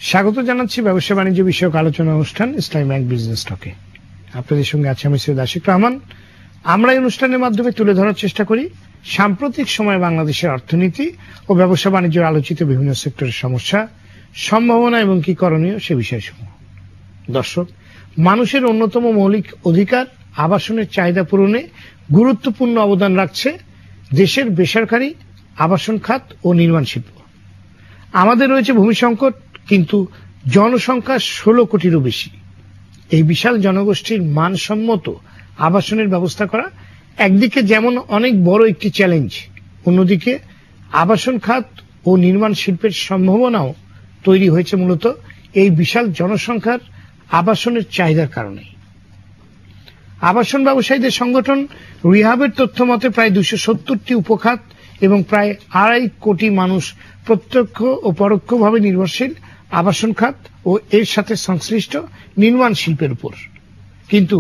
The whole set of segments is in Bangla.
স্বাগত জানাচ্ছি ব্যবসা বাণিজ্য বিষয়ক আলোচনা অনুষ্ঠান ইসলামী ব্যাংক বিজনেস টকে। আপনাদের সঙ্গে আছে আমি সৈয়দ আশিক রহমান। আমরা এই অনুষ্ঠানের মাধ্যমে তুলে ধরার চেষ্টা করি সাম্প্রতিক সময়ে বাংলাদেশের অর্থনীতি ও ব্যবসা বাণিজ্যের আলোচিত বিভিন্ন সেক্টরের সমস্যা, সম্ভাবনা এবং কি করণীয় সে বিষয়সমূহ। দর্শক, মানুষের অন্যতম মৌলিক অধিকার আবাসনের চাহিদা পূরণে গুরুত্বপূর্ণ অবদান রাখছে দেশের বেসরকারি আবাসন খাত ও নির্মাণ শিল্প। আমাদের রয়েছে ভূমি সংকট, কিন্তু জনসংখ্যা 16 কোটিরও বেশি। এই বিশাল জনগোষ্ঠীর মানসম্মত আবাসনের ব্যবস্থা করা একদিকে যেমন অনেক বড় একটি চ্যালেঞ্জ, অন্যদিকে আবাসন খাত ও নির্মাণ শিল্পের সম্ভাবনাও তৈরি হয়েছে মূলত এই বিশাল জনসংখ্যার আবাসনের চাহিদার কারণে। আবাসন ব্যবসায়ীদের সংগঠন রিহাবের তথ্য মতে প্রায় 270টি উপখাত এবং প্রায় 2.5 কোটি মানুষ প্রত্যক্ষ ও পরোক্ষভাবে নির্ভরশীল আবাসন খাত ও এর সাথে সংশ্লিষ্ট নির্মাণ শিল্পের উপর। কিন্তু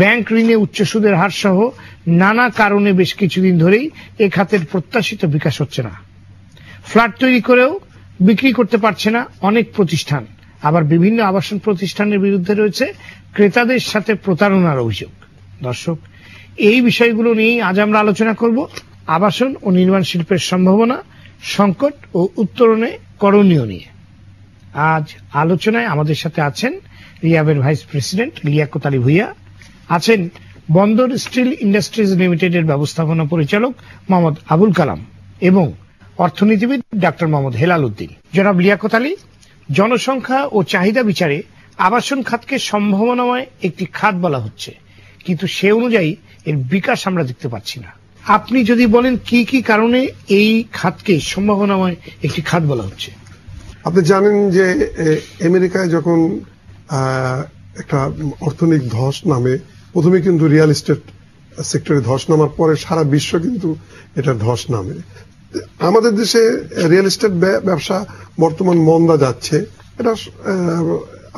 ব্যাংক ঋণে উচ্চ সুদের হার সহ নানা কারণে বেশ কিছুদিন ধরেই এ খাতের প্রত্যাশিত বিকাশ হচ্ছে না। ফ্ল্যাট তৈরি করেও বিক্রি করতে পারছে না অনেক প্রতিষ্ঠান। আবার বিভিন্ন আবাসন প্রতিষ্ঠানের বিরুদ্ধে রয়েছে ক্রেতাদের সাথে প্রতারণার অভিযোগ। দর্শক, এই বিষয়গুলো নিয়েই আজ আমরা আলোচনা করব আবাসন ও নির্মাণ শিল্পের সম্ভাবনা, সংকট ও উত্তরণে করণীয় নিয়ে। আজ আলোচনায় আমাদের সাথে আছেন রিয়াবের ভাইস প্রেসিডেন্ট লিয়াকত আলী ভূঁইয়া, আছেন বন্দর স্টিল ইন্ডাস্ট্রিজ লিমিটেডের ব্যবস্থাপনা পরিচালক মোহাম্মদ আবুল কালাম এবং অর্থনীতিবিদ ডাক্তার মোহাম্মদ হেলাল উদ্দিন। জনাব লিয়াকত আলী, জনসংখ্যা ও চাহিদা বিচারে আবাসন খাতকে সম্ভাবনাময় একটি খাত বলা হচ্ছে, কিন্তু সে অনুযায়ী এর বিকাশ আমরা দেখতে পাচ্ছি না। আপনি যদি বলেন কি কি কারণে এই খাতকে সম্ভাবনাময় একটি খাত বলা হচ্ছে। আপনি জানেন যে আমেরিকায় যখন একটা অর্থনৈতিক ধস নামে, প্রথমে কিন্তু রিয়েল এস্টেট সেক্টরে ধস নামার পরে সারা বিশ্ব কিন্তু এটা ধস নামে। আমাদের দেশে রিয়েল এস্টেট ব্যবসা বর্তমান মন্দা যাচ্ছে, এটা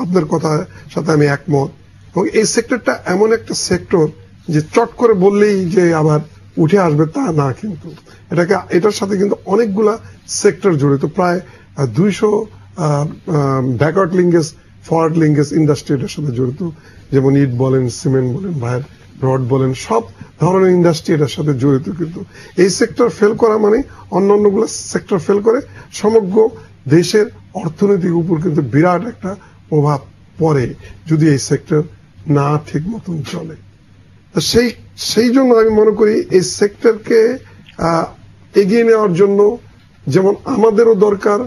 আপনার কথার সাথে আমি একমত। এবং এই সেক্টরটা এমন একটা সেক্টর যে চট করে বললেই যে আবার উঠে আসবে তা না, কিন্তু এটার সাথে কিন্তু অনেকগুলা সেক্টর জড়িত, প্রায় 200 backward linkage, forward linkage industry এটার সাথে জড়িত। যেমন ইট বলেন, সিমেন্ট বলেন, ভাইয়ের রড বলেন, সব ধরনের ইন্ডাস্ট্রি এটার সাথে জড়িত। কিন্তু এই সেক্টর ফেল করা মানে অন্যান্যগুলো সেক্টর ফেল করে সমগ্র দেশের অর্থনীতির উপর কিন্তু বিরাট একটা প্রভাব পড়ে যদি এই সেক্টর না ঠিক মতন চলে। সেই জন্য আমি মনে করি এই সেক্টরকে এগিয়ে নেওয়ার জন্য যেমন আমাদেরও দরকার,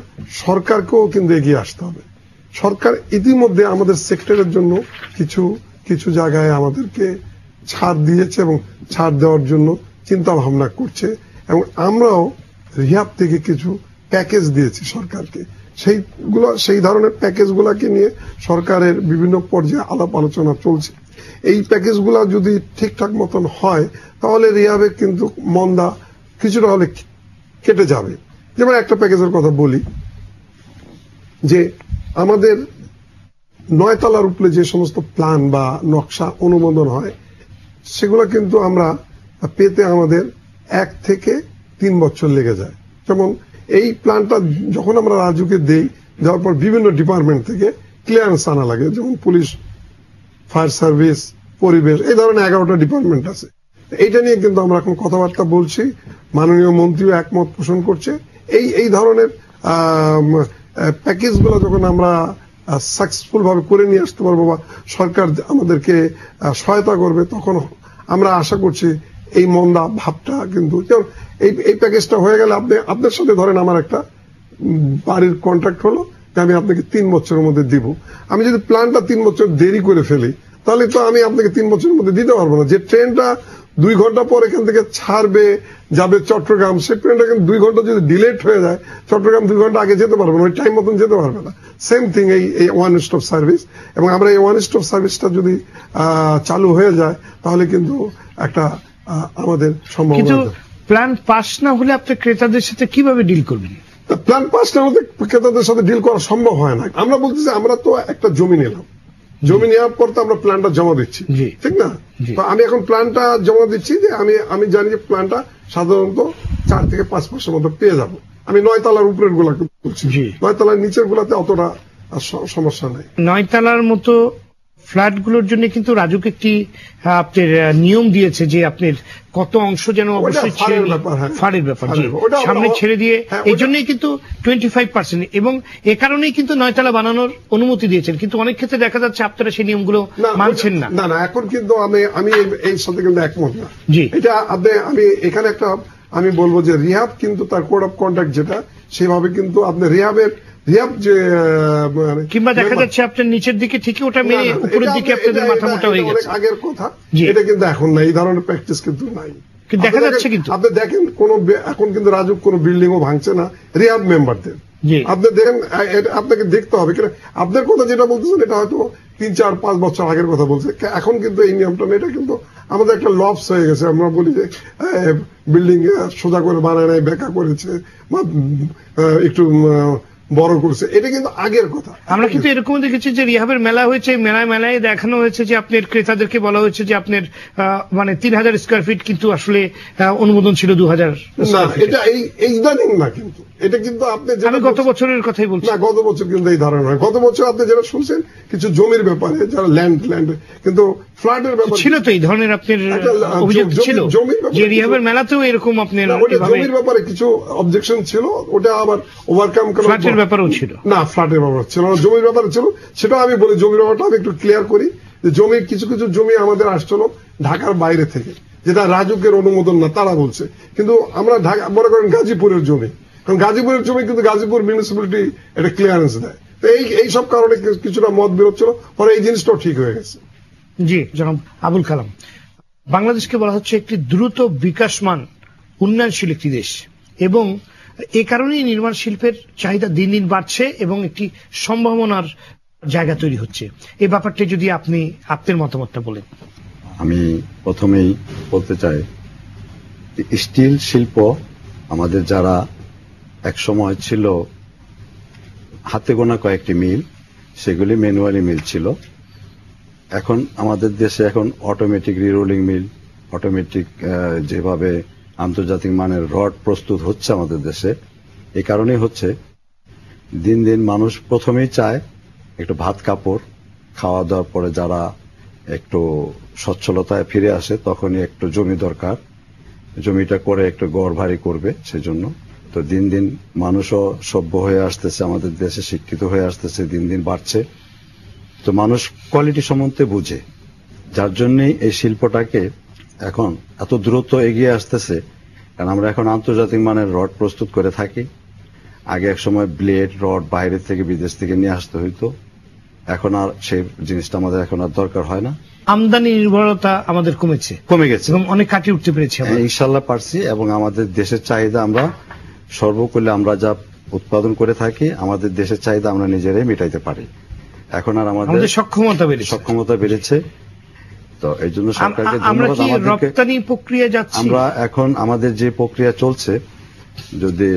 সরকারকেও কিন্তু এগিয়ে আসতে হবে। সরকার ইতিমধ্যে আমাদের সেক্টরের জন্য কিছু জায়গায় আমাদেরকে ছাড় দিয়েছে এবং ছাড় দেওয়ার জন্য চিন্তা ভাবনা করছে, এবং আমরাও রিহাব থেকে কিছু প্যাকেজ দিয়েছি সরকারকে। সেই ধরনের প্যাকেজগুলোকে নিয়ে সরকারের বিভিন্ন পর্যায়ে আলাপ আলোচনা চলছে। এই প্যাকেজগুলো যদি ঠিকঠাক মতন হয় তাহলে রিহাবে কিন্তু মন্দা কিছুটা হলে কেটে যাবে। যেমন একটা প্যাকেজের কথা বলি, যে আমাদের 9 তলার উপরে যে সমস্ত প্ল্যান বা নকশা অনুমোদন হয় সেগুলো কিন্তু আমরা পেতে আমাদের 1 থেকে 3 বছর লেগে যায়। যেমন এই প্ল্যানটা যখন আমরা রাজুকে দেওয়ার পর বিভিন্ন ডিপার্টমেন্ট থেকে ক্লিয়ারেন্স আনা লাগে, যেমন পুলিশ, ফায়ার সার্ভিস, পরিবেশ, এই ধরনের 11টা ডিপার্টমেন্ট আছে। এইটা নিয়ে কিন্তু আমরা এখন কথাবার্তা বলছি, মাননীয় মন্ত্রীও একমত পোষণ করছে। এই ধরনের প্যাকেজগুলো যখন আমরা সাকসেসফুল ভাবে করে নিয়ে আসতে পারবো বা সরকার আমাদেরকে সহায়তা করবে, তখন আমরা আশা করছি এই মন্দা ভাবটা কিন্তু, এই প্যাকেজটা হয়ে গেলে আপনার সাথে ধরেন আমার একটা বাড়ির কন্ট্রাক্ট হলো যে আমি আপনাকে 3 বছরের মধ্যে দিব। আমি যদি প্ল্যানটা 3 বছর দেরি করে ফেলি তাহলে তো আমি আপনাকে 3 বছরের মধ্যে দিতে পারবো না। যে ট্রেনটা 2 ঘন্টা পর এখান থেকে ছাড়বে, যাবে চট্টগ্রাম, সেই ট্রেনটা কিন্তু 2 ঘন্টা যদি ডিলেট হয়ে যায়, চট্টগ্রাম 2 ঘন্টা আগে যেতে পারবে না, ওই টাইম মতন যেতে পারবে না। সেম থিং এই ওয়ান স্টপ সার্ভিস। এবং আমরা এই ওয়ান স্টপ সার্ভিসটা যদি চালু হয়ে যায় তাহলে কিন্তু একটা আমাদের সম্ভাবনা। প্ল্যান পাস না হলে আপনি ক্রেতাদের সাথে কিভাবে ডিল করবেন? প্ল্যান পাস না হলে ক্রেতাদের সাথে ডিল করা সম্ভব হয় না। আমরা বলতেছি আমরা তো একটা জমি নিলাম, জমি নেওয়ার পর তো আমরা প্ল্যানটা জমা দিচ্ছি, ঠিক না? তো আমি এখন প্ল্যানটা জমা দিচ্ছি যে আমি জানি যে প্ল্যানটা সাধারণত 4 থেকে 5 মাসের মধ্যে পেয়ে যাব। আমি 9 তলার উপরের গুলা করছি, 9 তলার নিচের গুলাতে অতটা আর সমস্যা নাই। 9 তলার মতো ফ্ল্যাটগুলোর জন্য কিন্তু রাজুক একটি আপনার নিয়ম দিয়েছে যে আপনার কত অংশ যেন অবশ্যই ফাড়ের ব্যাপার সামনে ছেড়ে দিয়ে, এই জন্যই কিন্তু 25%, এবং এ কারণেই কিন্তু 9 তলা বানানোর অনুমতি দিয়েছেন। কিন্তু অনেক ক্ষেত্রে দেখা যাচ্ছে আপনারা সেই নিয়মগুলো মানছেন না। না, এখন কিন্তু আমি এই সাথে কিন্তু একমত না। জি, এটা আমি এখানে আমি বলবো যে রিহাব কিন্তু তার কোড অফ কন্ডাক্ট যেটা, সেভাবে কিন্তু আপনি রিহাব যে কিংবা দেখা যাচ্ছে আপনার নিচের দিকে ঠিকই ওটা মেরে উপরের দিকে আপনাদের মাথা মোটা হয়ে গেছে, আগের কথা। এটা কিন্তু এখন নাই, এই ধরনের প্র্যাকটিস কিন্তু নাই, দেখা যাচ্ছে। কিন্তু আপনি দেখেন এখন কিন্তু রাজুক কোন বিল্ডিং ও ভাঙছে না রিহাব মেম্বারদের। আপনি দেখেন, আপনাকে দেখতে হবে কিনা। আপনার কথা যেটা বলতেছেন এটা হয়তো 3, 4, 5 বছর আগের কথা বলছে, এখন কিন্তু এই নিয়মটা না। এটা কিন্তু আমাদের একটা লপস হয়ে গেছে। আমরা বলি যে বিল্ডিং সোজা করে বানায় নাই, বেঁকা করেছে, একটু বড় করছে, এটা কিন্তু আগের কথা। আমরা কিন্তু এরকম দেখেছি যে রিহাবের মেলা হয়েছে, মেলায় দেখানো হয়েছে যে আপনার ক্রেতাদেরকে বলা হয়েছে যে আপনার মানে 3000 স্কয়ার ফিট, কিন্তু আসলে অনুমোদন ছিল 2000। না, এটা এই ইদানিং না, কিন্তু এটা কিন্তু আপনি আমি গত বছরের কথাই বলছি। না, গত বছর কিন্তু এই ধারণা হয়। গত বছর আপনি যেটা শুনছেন কিছু জমির ব্যাপারে, যারা ল্যান্ড কিন্তু ফ্ল্যাটের ব্যাপারে ছিল তো এই ধরনের আপনার অভিযোগ ছিল যে রিহাবের মেলাতেও এরকম আপনার জমির ব্যাপারে কিছু অবজেকশন ছিল, ওটা আবার ওভারকাম করা। ফ্ল্যাটের ব্যাপারেও ছিল না, ফ্ল্যাটের ব্যাপার ছিল না, জমির ব্যাপারে ছিল। সেটা আমি বলি, জমির ব্যাপারটা আমি একটু ক্লিয়ার করি যে জমি কিছু জমি আমাদের আসছিল ঢাকার বাইরে থেকে, যেটা রাজুকের অনুমোদন না তারা বলছে। কিন্তু আমরা ঢাকা মনে করেন গাজীপুরের জমি, কারণ গাজীপুরের জমি কিন্তু গাজীপুর মিউনিসিপ্যালিটি এটা ক্লিয়ারেন্স দেয়। তো এই সব কারণে কিছুটা মত বিরোধ ছিল, পরে এই জিনিসটাও ঠিক হয়ে গেছে। জি, জনাব আবুল কালাম, বাংলাদেশকে বলা হচ্ছে একটি দ্রুত বিকাশমান উন্নয়নশীল একটি দেশ, এবং এ কারণেই নির্মাণ শিল্পের চাহিদা দিন দিন বাড়ছে এবং একটি সম্ভাবনার জায়গা তৈরি হচ্ছে। এই ব্যাপারটা যদি আপনি আপনার মতামতটা বলেন। আমি প্রথমেই বলতে চাই, স্টিল শিল্প আমাদের যারা এক সময় ছিল হাতে গোনা কয়েকটি মিল, সেগুলি ম্যানুয়ালি মিল ছিল। এখন আমাদের দেশে এখন অটোমেটিক রিরোলিং মিল, অটোমেটিক যেভাবে আন্তর্জাতিক মানের রড প্রস্তুত হচ্ছে আমাদের দেশে, এই কারণেই হচ্ছে দিন দিন মানুষ প্রথমেই চায় একটু ভাত কাপড় খাওয়া দাওয়ার পরে যারা একটু সচ্ছলতায় ফিরে আসে তখনই একটু জমি দরকার, জমিটা করে একটু গড় ভারী করবে সেজন্য। তো দিন দিন মানুষও সভ্য হয়ে আসতেছে, আমাদের দেশে শিক্ষিত হয়ে আসতেছে, দিন দিন বাড়ছে। তো মানুষ কোয়ালিটি সম্বন্ধে বুঝে, যার জন্যই এই শিল্পটাকে এখন এত দ্রুত এগিয়ে আসতেছে। কারণ আমরা এখন আন্তর্জাতিক মানের রড প্রস্তুত করে থাকি। আগে এক সময় ব্লেড রড বাইরে থেকে বিদেশ থেকে নিয়ে আসতে হইতো, এখন আর সেই জিনিসটা আমাদের এখন আর দরকার হয় না। আমদানি নির্ভরতা আমাদের কমে গেছে এবং অনেক কাটিয়ে উঠতে পেরেছি ইনশাল্লাহ পারছি। এবং আমাদের দেশের চাহিদা আমরা সর্বকূলে আমরা যা উৎপাদন করে থাকি, আমাদের দেশের চাহিদা আমরা নিজেরাই মেটাইতে পারি। এখন আর আমাদের সক্ষমতা বেড়েছে। তো এই জন্য সরকারকে ধন্যবাদ। রপ্তানি প্রক্রিয়া যাচ্ছে, আমরা এখন আমাদের যে প্রক্রিয়া চলছে, যদি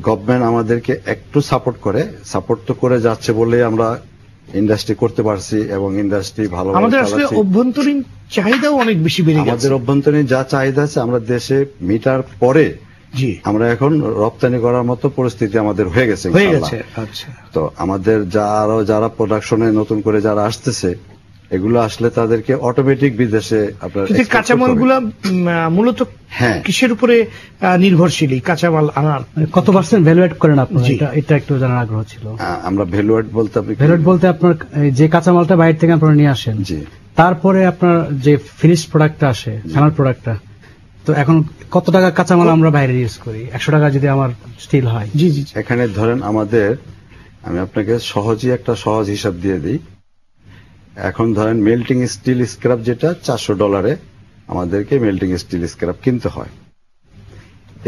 গভর্নমেন্ট আমাদেরকে একটু সাপোর্ট তো করে যাচ্ছে বলেই আমরা ইন্ডাস্ট্রি করতে পারছি, এবং ইন্ডাস্ট্রি ভালো। আমাদের আসলে অভ্যন্তরীণ চাহিদাও অনেক বেশি বেড়ে গেছে। আমাদের অভ্যন্তরীণ যা চাহিদা আছে আমরা দেশে মিটার পরে আমরা এখন রপ্তানি করার মতো পরিস্থিতি আমাদের হয়ে গেছে। আচ্ছা, তো আমাদের যারা প্রোডাকশনে নতুন করে যারা আসতেছে, এগুলো আসলে তাদেরকে অটোমেটিক বিদেশে আপনার কাঁচামালগুলো মূলত কিসের উপরে নির্ভরশীল? কাঁচামাল আনার কত % ভ্যালুয়েট করেন আপনারা? এটা একটু জানার আগ্রহ ছিল। আমরা ভ্যালুয়েট বলতে আপনার যে কাঁচামালটা বাইরে থেকে আপনারা নিয়ে আসেন, তারপরে আপনার যে ফিনিশ প্রোডাক্টটা আসে, ফাইনাল প্রোডাক্টটা, তো এখন কত টাকা কাঁচামাল আমরা বাইরে ইউজ করি? 100 টাকা যদি আমার স্টিল হয়। জি, এখানে ধরেন আমি আপনাকে একটা সহজ হিসাব দিয়ে দিই। এখন ধরেন মেল্টিং স্টিল স্ক্র্যাপ যেটা $400 আমাদেরকে মেল্টিং স্টিল স্ক্র্যাপ কিনতে হয়।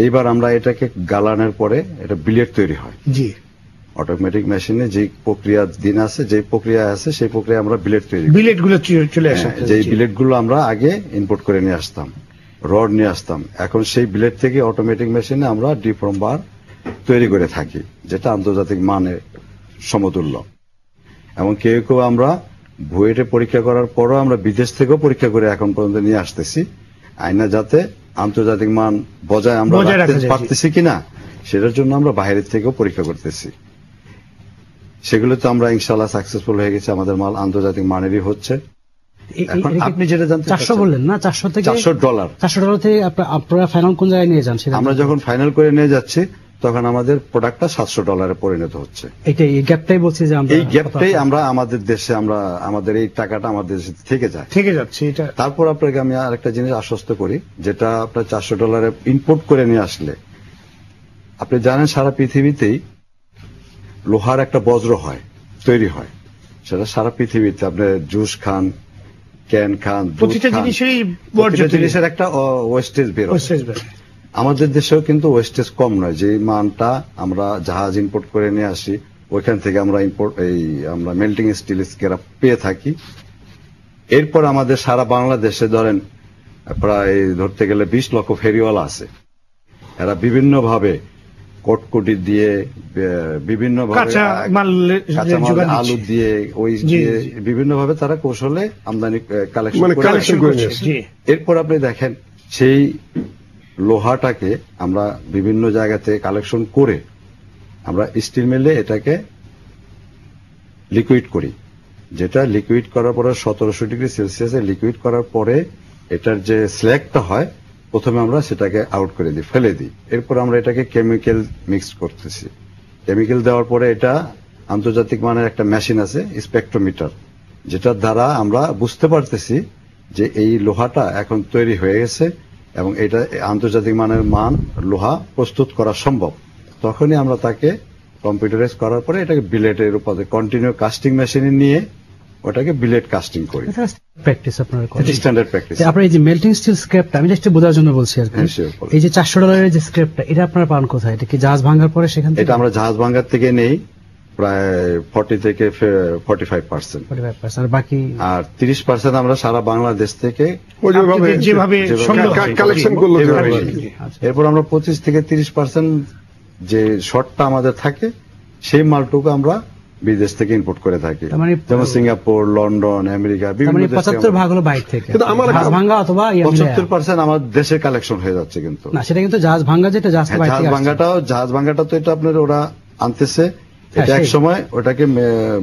এইবার আমরা এটাকে গালানোর পরে এটা বিলেট তৈরি হয়। জি, অটোমেটিক মেশিনে যে প্রক্রিয়া আছে সেই প্রক্রিয়া আমরা বিলেটগুলো চলে আসে। যে বিলেটগুলো আমরা আগে ইম্পোর্ট করে নিয়ে আসতাম, রড নিয়ে আসতাম, এখন সেই বিলেট থেকে অটোমেটিক মেশিনে আমরা ডিফর্ম বার তৈরি করে থাকি, যেটা আন্তর্জাতিক মানের সমতুল্য। এবং কেউ আমরা বুয়েটে পরীক্ষা করার পরও আমরা বিদেশ থেকেও পরীক্ষা করে এখন পর্যন্ত নিয়ে আসতেছি, আয়না যাতে আন্তর্জাতিক মান বজায় আমরা রাখতে পারতেছি কিনা সেটার জন্য আমরা বাইরের থেকেও পরীক্ষা করতেছি। সেগুলোতে আমরা ইনশাআল্লাহ সাকসেসফুল হয়ে গেছি, আমাদের মাল আন্তর্জাতিক মানেরই হচ্ছে। এখন আপনি যেটা জানতে 400 বললেন না, 400 থেকে $400 $400 থেকে আপনারা ফাইনাল কোন জায়গায় নিয়ে যান? আমরা যখন ফাইনাল করে নিয়ে যাচ্ছি তখন আমাদের প্রোডাক্টটা $700 পরিণত হচ্ছে। এই গ্যাপটাই বলছি যে এই গ্যাপটাই আমরা আমাদের দেশে আমাদের এই টাকাটা আমাদের দেশে থেকে যাচ্ছে। এটা তারপর আপনাকে আমি আরেকটা জিনিস আশ্বস্ত করি, যেটা আপনার $400 ইম্পোর্ট করে নিয়ে আসলে, আপনি জানেন সারা পৃথিবীতেই লোহার একটা বজ্র তৈরি হয়, সেটা সারা পৃথিবীতে আপনি জুস খান, ক্যান খান, প্রতিটা জিনিসের একটা ওয়েস্টেজ বের হয়। আমাদের দেশেও কিন্তু ওয়েস্টেজ কম নয়, যে মানটা আমরা জাহাজ ইম্পোর্ট করে নিয়ে আসি ওইখান থেকে আমরা আমরা মেল্টিং স্টিল স্ক্র্যাপ পেয়ে থাকি। এরপর আমাদের সারা বাংলাদেশে ধরেন প্রায় ধরতে গেলে 20 লক্ষ ফেরিওয়ালা আছে, এরা বিভিন্ন ভাবে কটকটি দিয়ে, বিভিন্ন ভাবে কাঁচামাল আলু দিয়ে, বিভিন্ন ভাবে তারা কৌশলে আমদানি কালেকশন করছে। এরপর আপনি দেখেন সেই লোহাটাকে আমরা বিভিন্ন জায়গাতে কালেকশন করে আমরা স্টিল মিলে এটাকে লিকুইড করি, যেটা লিকুইড করার পরে 1700 ডিগ্রি সেলসিয়াসে লিকুইড করার পরে এটার যে স্ল্যাগটা হয় প্রথমে আমরা সেটাকে আউট করে দিই, ফেলে দিই। এরপর আমরা এটাকে কেমিক্যাল মিক্স করতেছি। কেমিক্যাল দেওয়ার পরে এটা আন্তর্জাতিক মানের একটা মেশিন আছে স্পেকট্রোমিটার, যেটার দ্বারা আমরা বুঝতে পারতেছি যে এই লোহাটা এখন তৈরি হয়ে গেছে এবং এটা আন্তর্জাতিক মানের লোহা প্রস্তুত করা সম্ভব। তখনই আমরা তাকে কম্পিউটারাইজ করার পরে এটাকে বিলেটের উপরে কন্টিনিউ কাস্টিং মেশিনে নিয়ে ওটাকে বিলেট কাস্টিং করি। প্র্যাকটিস আপনার স্ট্যান্ডার্ড প্র্যাকটিস। আপনার এই যে মেল্টিং স্টিল স্ক্র্যাপটা আমি একটু বোঝার জন্য বলছি আর কি, এই যে $400 যে স্ক্র্যাপটা এটা আপনারা পান কোথায়? এটা কি জাহাজ ভাঙার পরে সেখান থেকে? এটা আমরা জাহাজ ভাঙার থেকে নেই, প্রায় 40 থেকে 45%, আর বাকি 30% আমরা সারা বাংলাদেশ থেকে যেভাবে কালেকশন করলো। এরপর আমরা 25 থেকে 30% যে শর্টটা আমাদের থাকে সেই মালটুকু আমরা বিদেশ থেকে ইম্পোর্ট করে থাকি, যেমন সিঙ্গাপুর, লন্ডন, আমেরিকা, বিভিন্ন দেশ থেকে। 75 ভাগ হলো বাইরে থেকে, জাহাজ ভাঙা অথবা 75% আমার দেশের কালেকশন হয়ে যাচ্ছে। কিন্তু না, সেটা কিন্তু জাহাজ ভাঙা, যেটা জাহাজ ভাঙাটা তো এটা আপনার ওরা আনতেছে, এটা এক সময় ওটাকে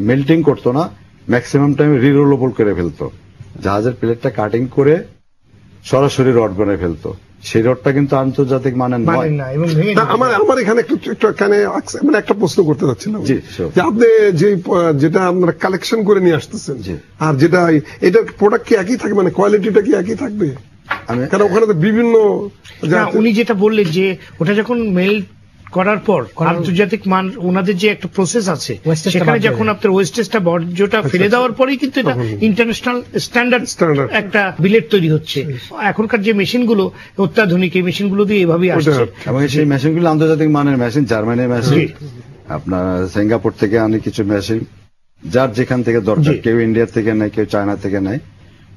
মেল্টিং করতো না, ম্যাক্সিমাম টাইম রিরোলেবল করে ফেলতো, জাহাজের প্লেটটা কাটিং করে সরাসরি রড বানিয়ে ফেলতো। সেই রডটা কিন্তু আন্তর্জাতিক মানের নয়। আমার এখানে মানে একটা প্রশ্ন করতে চাচ্ছিলাম যে আপনি যেটা আপনারা কালেকশন করে নিয়ে আসতেছেন আর যেটা এটার প্রোডাক্ট কি একই থাকে, মানে কোয়ালিটিটা কি একই থাকবে? কারণ ওখানে তো বিভিন্ন, উনি যেটা বললেন যে ওটা যখন মেল্ট করার পর আন্তর্জাতিক মান ওনাদের যে একটা প্রসেস আছে সেখানে যখন আপনার ওয়েস্টেজটা বর্জ্যটা ফেলে দেওয়ার পরেই কিন্তু এটা ইন্টারন্যাশনাল স্ট্যান্ডার্ড একটা বিলেট তৈরি হচ্ছে। এখনকার যে মেশিনগুলো অত্যাধুনিক, এই মেশিনগুলো দিয়ে এভাবেই আসছে এবং সেই মেশিনগুলো আন্তর্জাতিক মানের মেশিন, জার্মানির মেশিন, আপনার সিঙ্গাপুর থেকে আনি কিছু মেশিন, যার যেখান থেকে দরকার, কেউ ইন্ডিয়া থেকে নেয়, কেউ চায়না থেকে নেয়।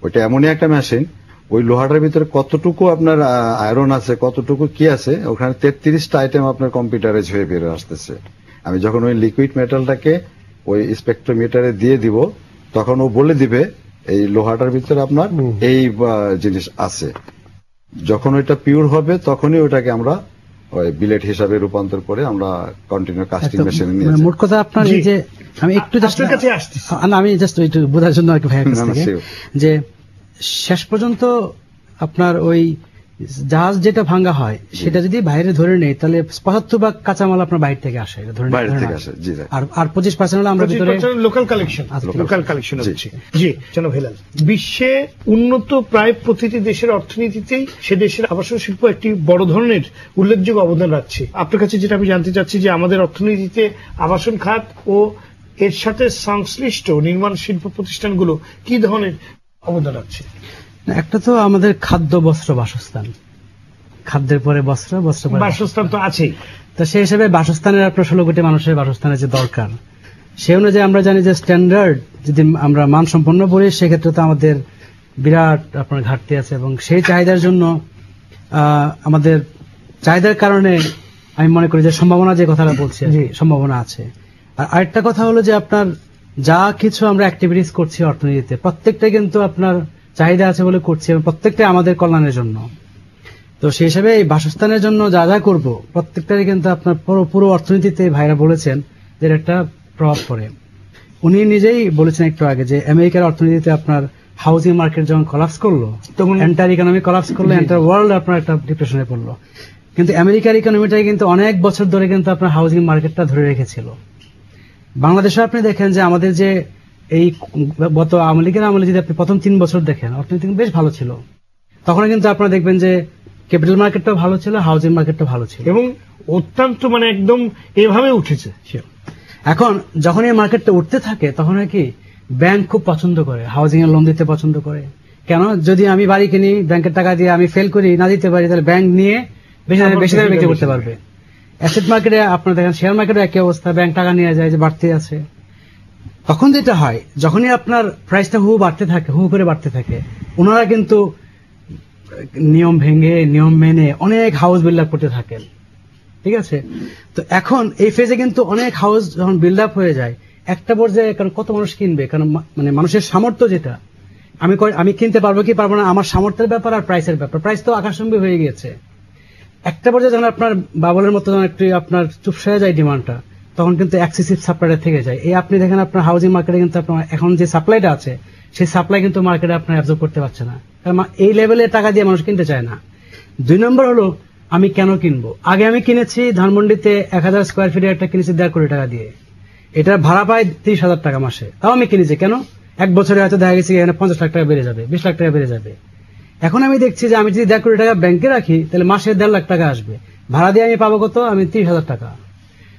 ওইটা এমনই একটা মেশিন, ওই লোহাটার ভিতরে কতটুকু আপনার আয়রন আছে, কতটুকু কি আছে, ওখানে 33টা আইটেম আপনার কম্পিউটারাইজ হয়ে বেরো আসতেছে। আমি যখন ওই লিকুইড মেটালটাকে ওই স্পেকট্রোমিটারে দিয়ে দিব তখন ও বলে দিবে এই লোহাটার ভিতরে আপনার এই জিনিস আছে। যখন ওইটা পিওর হবে তখনই ওইটাকে আমরা ওই বিলেট হিসাবে রূপান্তর করে আমরা কন্টিনিউ কাস্টিং মেশিনে নিয়ে যাই। মোট কথা আপনার এই যে আমি একটু আমি জাস্ট একটু বোঝার জন্য আর কি ভাইয়ের কাছ থেকে যে শেষ পর্যন্ত আপনার ওই জাহাজ যেটা ভাঙ্গা হয় সেটা যদি বাইরে ধরে নেই তাহলে 75 ভাগ কাঁচামাল আপনার বাইরে থেকে আসে, আর 25% হলো আমরা ভিতরে লোকাল কালেকশন হচ্ছে। জি জনাব হেলাল, বিশ্বে উন্নত প্রায় প্রতিটি দেশের অর্থনীতিতেই সে দেশের আবাসন শিল্প একটি বড় ধরনের উল্লেখযোগ্য অবদান রাখছে। আপনার কাছে যেটা আমি জানতে চাচ্ছি যে আমাদের অর্থনীতিতে আবাসন খাত ও এর সাথে সংশ্লিষ্ট নির্মাণ শিল্প প্রতিষ্ঠানগুলো কি ধরনের অবদান রাখছে? একটা তো আমাদের খাদ্য, বস্ত্র, বাসস্থান, খাদ্যের পরে বস্ত্র, বস্ত্র পরে বাসস্থান তো আছেই। তো সেই হিসেবে বাসস্থানের আপনার 16 কোটি মানুষের বাসস্থানের যে দরকার সে অনুযায়ী আমরা জানি যে স্ট্যান্ডার্ড যদি আমরা মানসম্পন্ন বলি সেক্ষেত্রে তো আমাদের বিরাট আপনার ঘাটতি আছে, এবং সেই চাহিদার জন্য আমাদের চাহিদার কারণে আমি মনে করি যে সম্ভাবনা, যে কথাটা বলছি সম্ভাবনা আছে। আর আরেকটা কথা হলো যে আপনার যা কিছু আমরা অ্যাক্টিভিটিস করছি অর্থনীতিতে প্রত্যেকটা কিন্তু আপনার চাহিদা আছে বলে করছি এবং প্রত্যেকটাই আমাদের কল্যাণের জন্য। তো সেই হিসাবে এই বাসস্থানের জন্য যা যা করবো প্রত্যেকটারই কিন্তু আপনার পুরো অর্থনীতিতে ভাইরা বলেছেন যে একটা প্রভাব পড়ে। উনি নিজেই বলেছেন একটু আগে যে আমেরিকার অর্থনীতিতে আপনার হাউজিং মার্কেট যখন কলাপস করলো, তখন এন্টায়ার ইকোনমি কলাপস করলো, এন্টায়ার ওয়ার্ল্ড আপনার একটা ডিপ্রেশনে পড়লো। কিন্তু আমেরিকার ইকোনমিটাই কিন্তু অনেক বছর ধরে কিন্তু আপনার হাউজিং মার্কেটটা ধরে রেখেছিল। বাংলাদেশে আপনি দেখেন যে আমাদের যে এই গত আওয়ামী লীগের আমলে যদি আপনি প্রথম 3 বছর দেখেন, অর্থনীতি বেশ ভালো ছিল। তখন কিন্তু আপনারা দেখবেন যে ক্যাপিটাল মার্কেটটাও ভালো ছিল, হাউজিং মার্কেটটা ভালো ছিল এবং অত্যন্ত মানে একদম এভাবে উঠেছে। এখন যখন এই মার্কেটটা উঠতে থাকে তখন কি ব্যাংক খুব পছন্দ করে হাউজিং এর লোন দিতে পছন্দ করে। কেন? যদি আমি বাড়ি কিনি, ব্যাংকের টাকা দিয়ে আমি ফেল করি, না দিতে পারি, তাহলে ব্যাংক নিয়ে বেশি দামে বিক্রি করতে পারবে। অ্যাসেট মার্কেটে আপনারা দেখেন, শেয়ার মার্কেটে একই অবস্থা, ব্যাংক টাকা নিয়ে যায় যে বাড়তে আছে। তখন যেটা হয়, যখনই আপনার প্রাইসটা হু বাড়তে থাকে, হু করে বাড়তে থাকে, ওনারা কিন্তু নিয়ম ভেঙে নিয়ম মেনে অনেক হাউস বিল্ড আপ করতে থাকেন। ঠিক আছে? তো এখন এই ফেজে কিন্তু অনেক হাউস যখন বিল্ড আপ হয়ে যায়, একটা পর্যায়ে কারণ কত মানুষ কিনবে, কারণ মানে মানুষের সামর্থ্য যেটা, আমি কিনতে পারবো কি পারবো না আমার সামর্থ্যের ব্যাপার আর প্রাইসের ব্যাপার। প্রাইস তো আকাশচুম্বী হয়ে গিয়েছে। একটা পর্যায়ে যখন আপনার বাবলের মতো যখন একটু আপনার চুপসে যায় ডিমান্ডটা, তখন কিন্তু এক্সেসিভ সাপ্লাইটা থেকে যায়। এই আপনি দেখেন আপনার হাউজিং মার্কেটে কিন্তু আপনার এখন যে সাপ্লাইটা আছে, সেই সাপ্লাই কিন্তু মার্কেটে আপনার অ্যাবজর্ব করতে পারছে না, কারণ এই লেভেলের টাকা দিয়ে মানুষ কিনতে চায় না। 2 নম্বর হলো আমি কেন কিনবো? আগে আমি কিনেছি ধানমন্ডিতে 1000 স্কোয়ার ফিটের একটা কিনেছি 1.5 কোটি টাকা দিয়ে, এটা ভাড়া পায় 30,000 টাকা মাসে, তাও আমি কিনেছি। কেন? 1 বছরে হয়তো দেখা গেছে এখানে 50 লাখ টাকা বেড়ে যাবে, 20 লাখ টাকা বেড়ে যাবে। এখন আমি দেখছি যে আমি যদি 1.5 কোটি টাকা ব্যাংকে রাখি, তাহলে মাসে 1.5 লাখ টাকা আসবে, ভাড়া দিয়ে আমি পাবো কত? আমি 30,000 টাকা।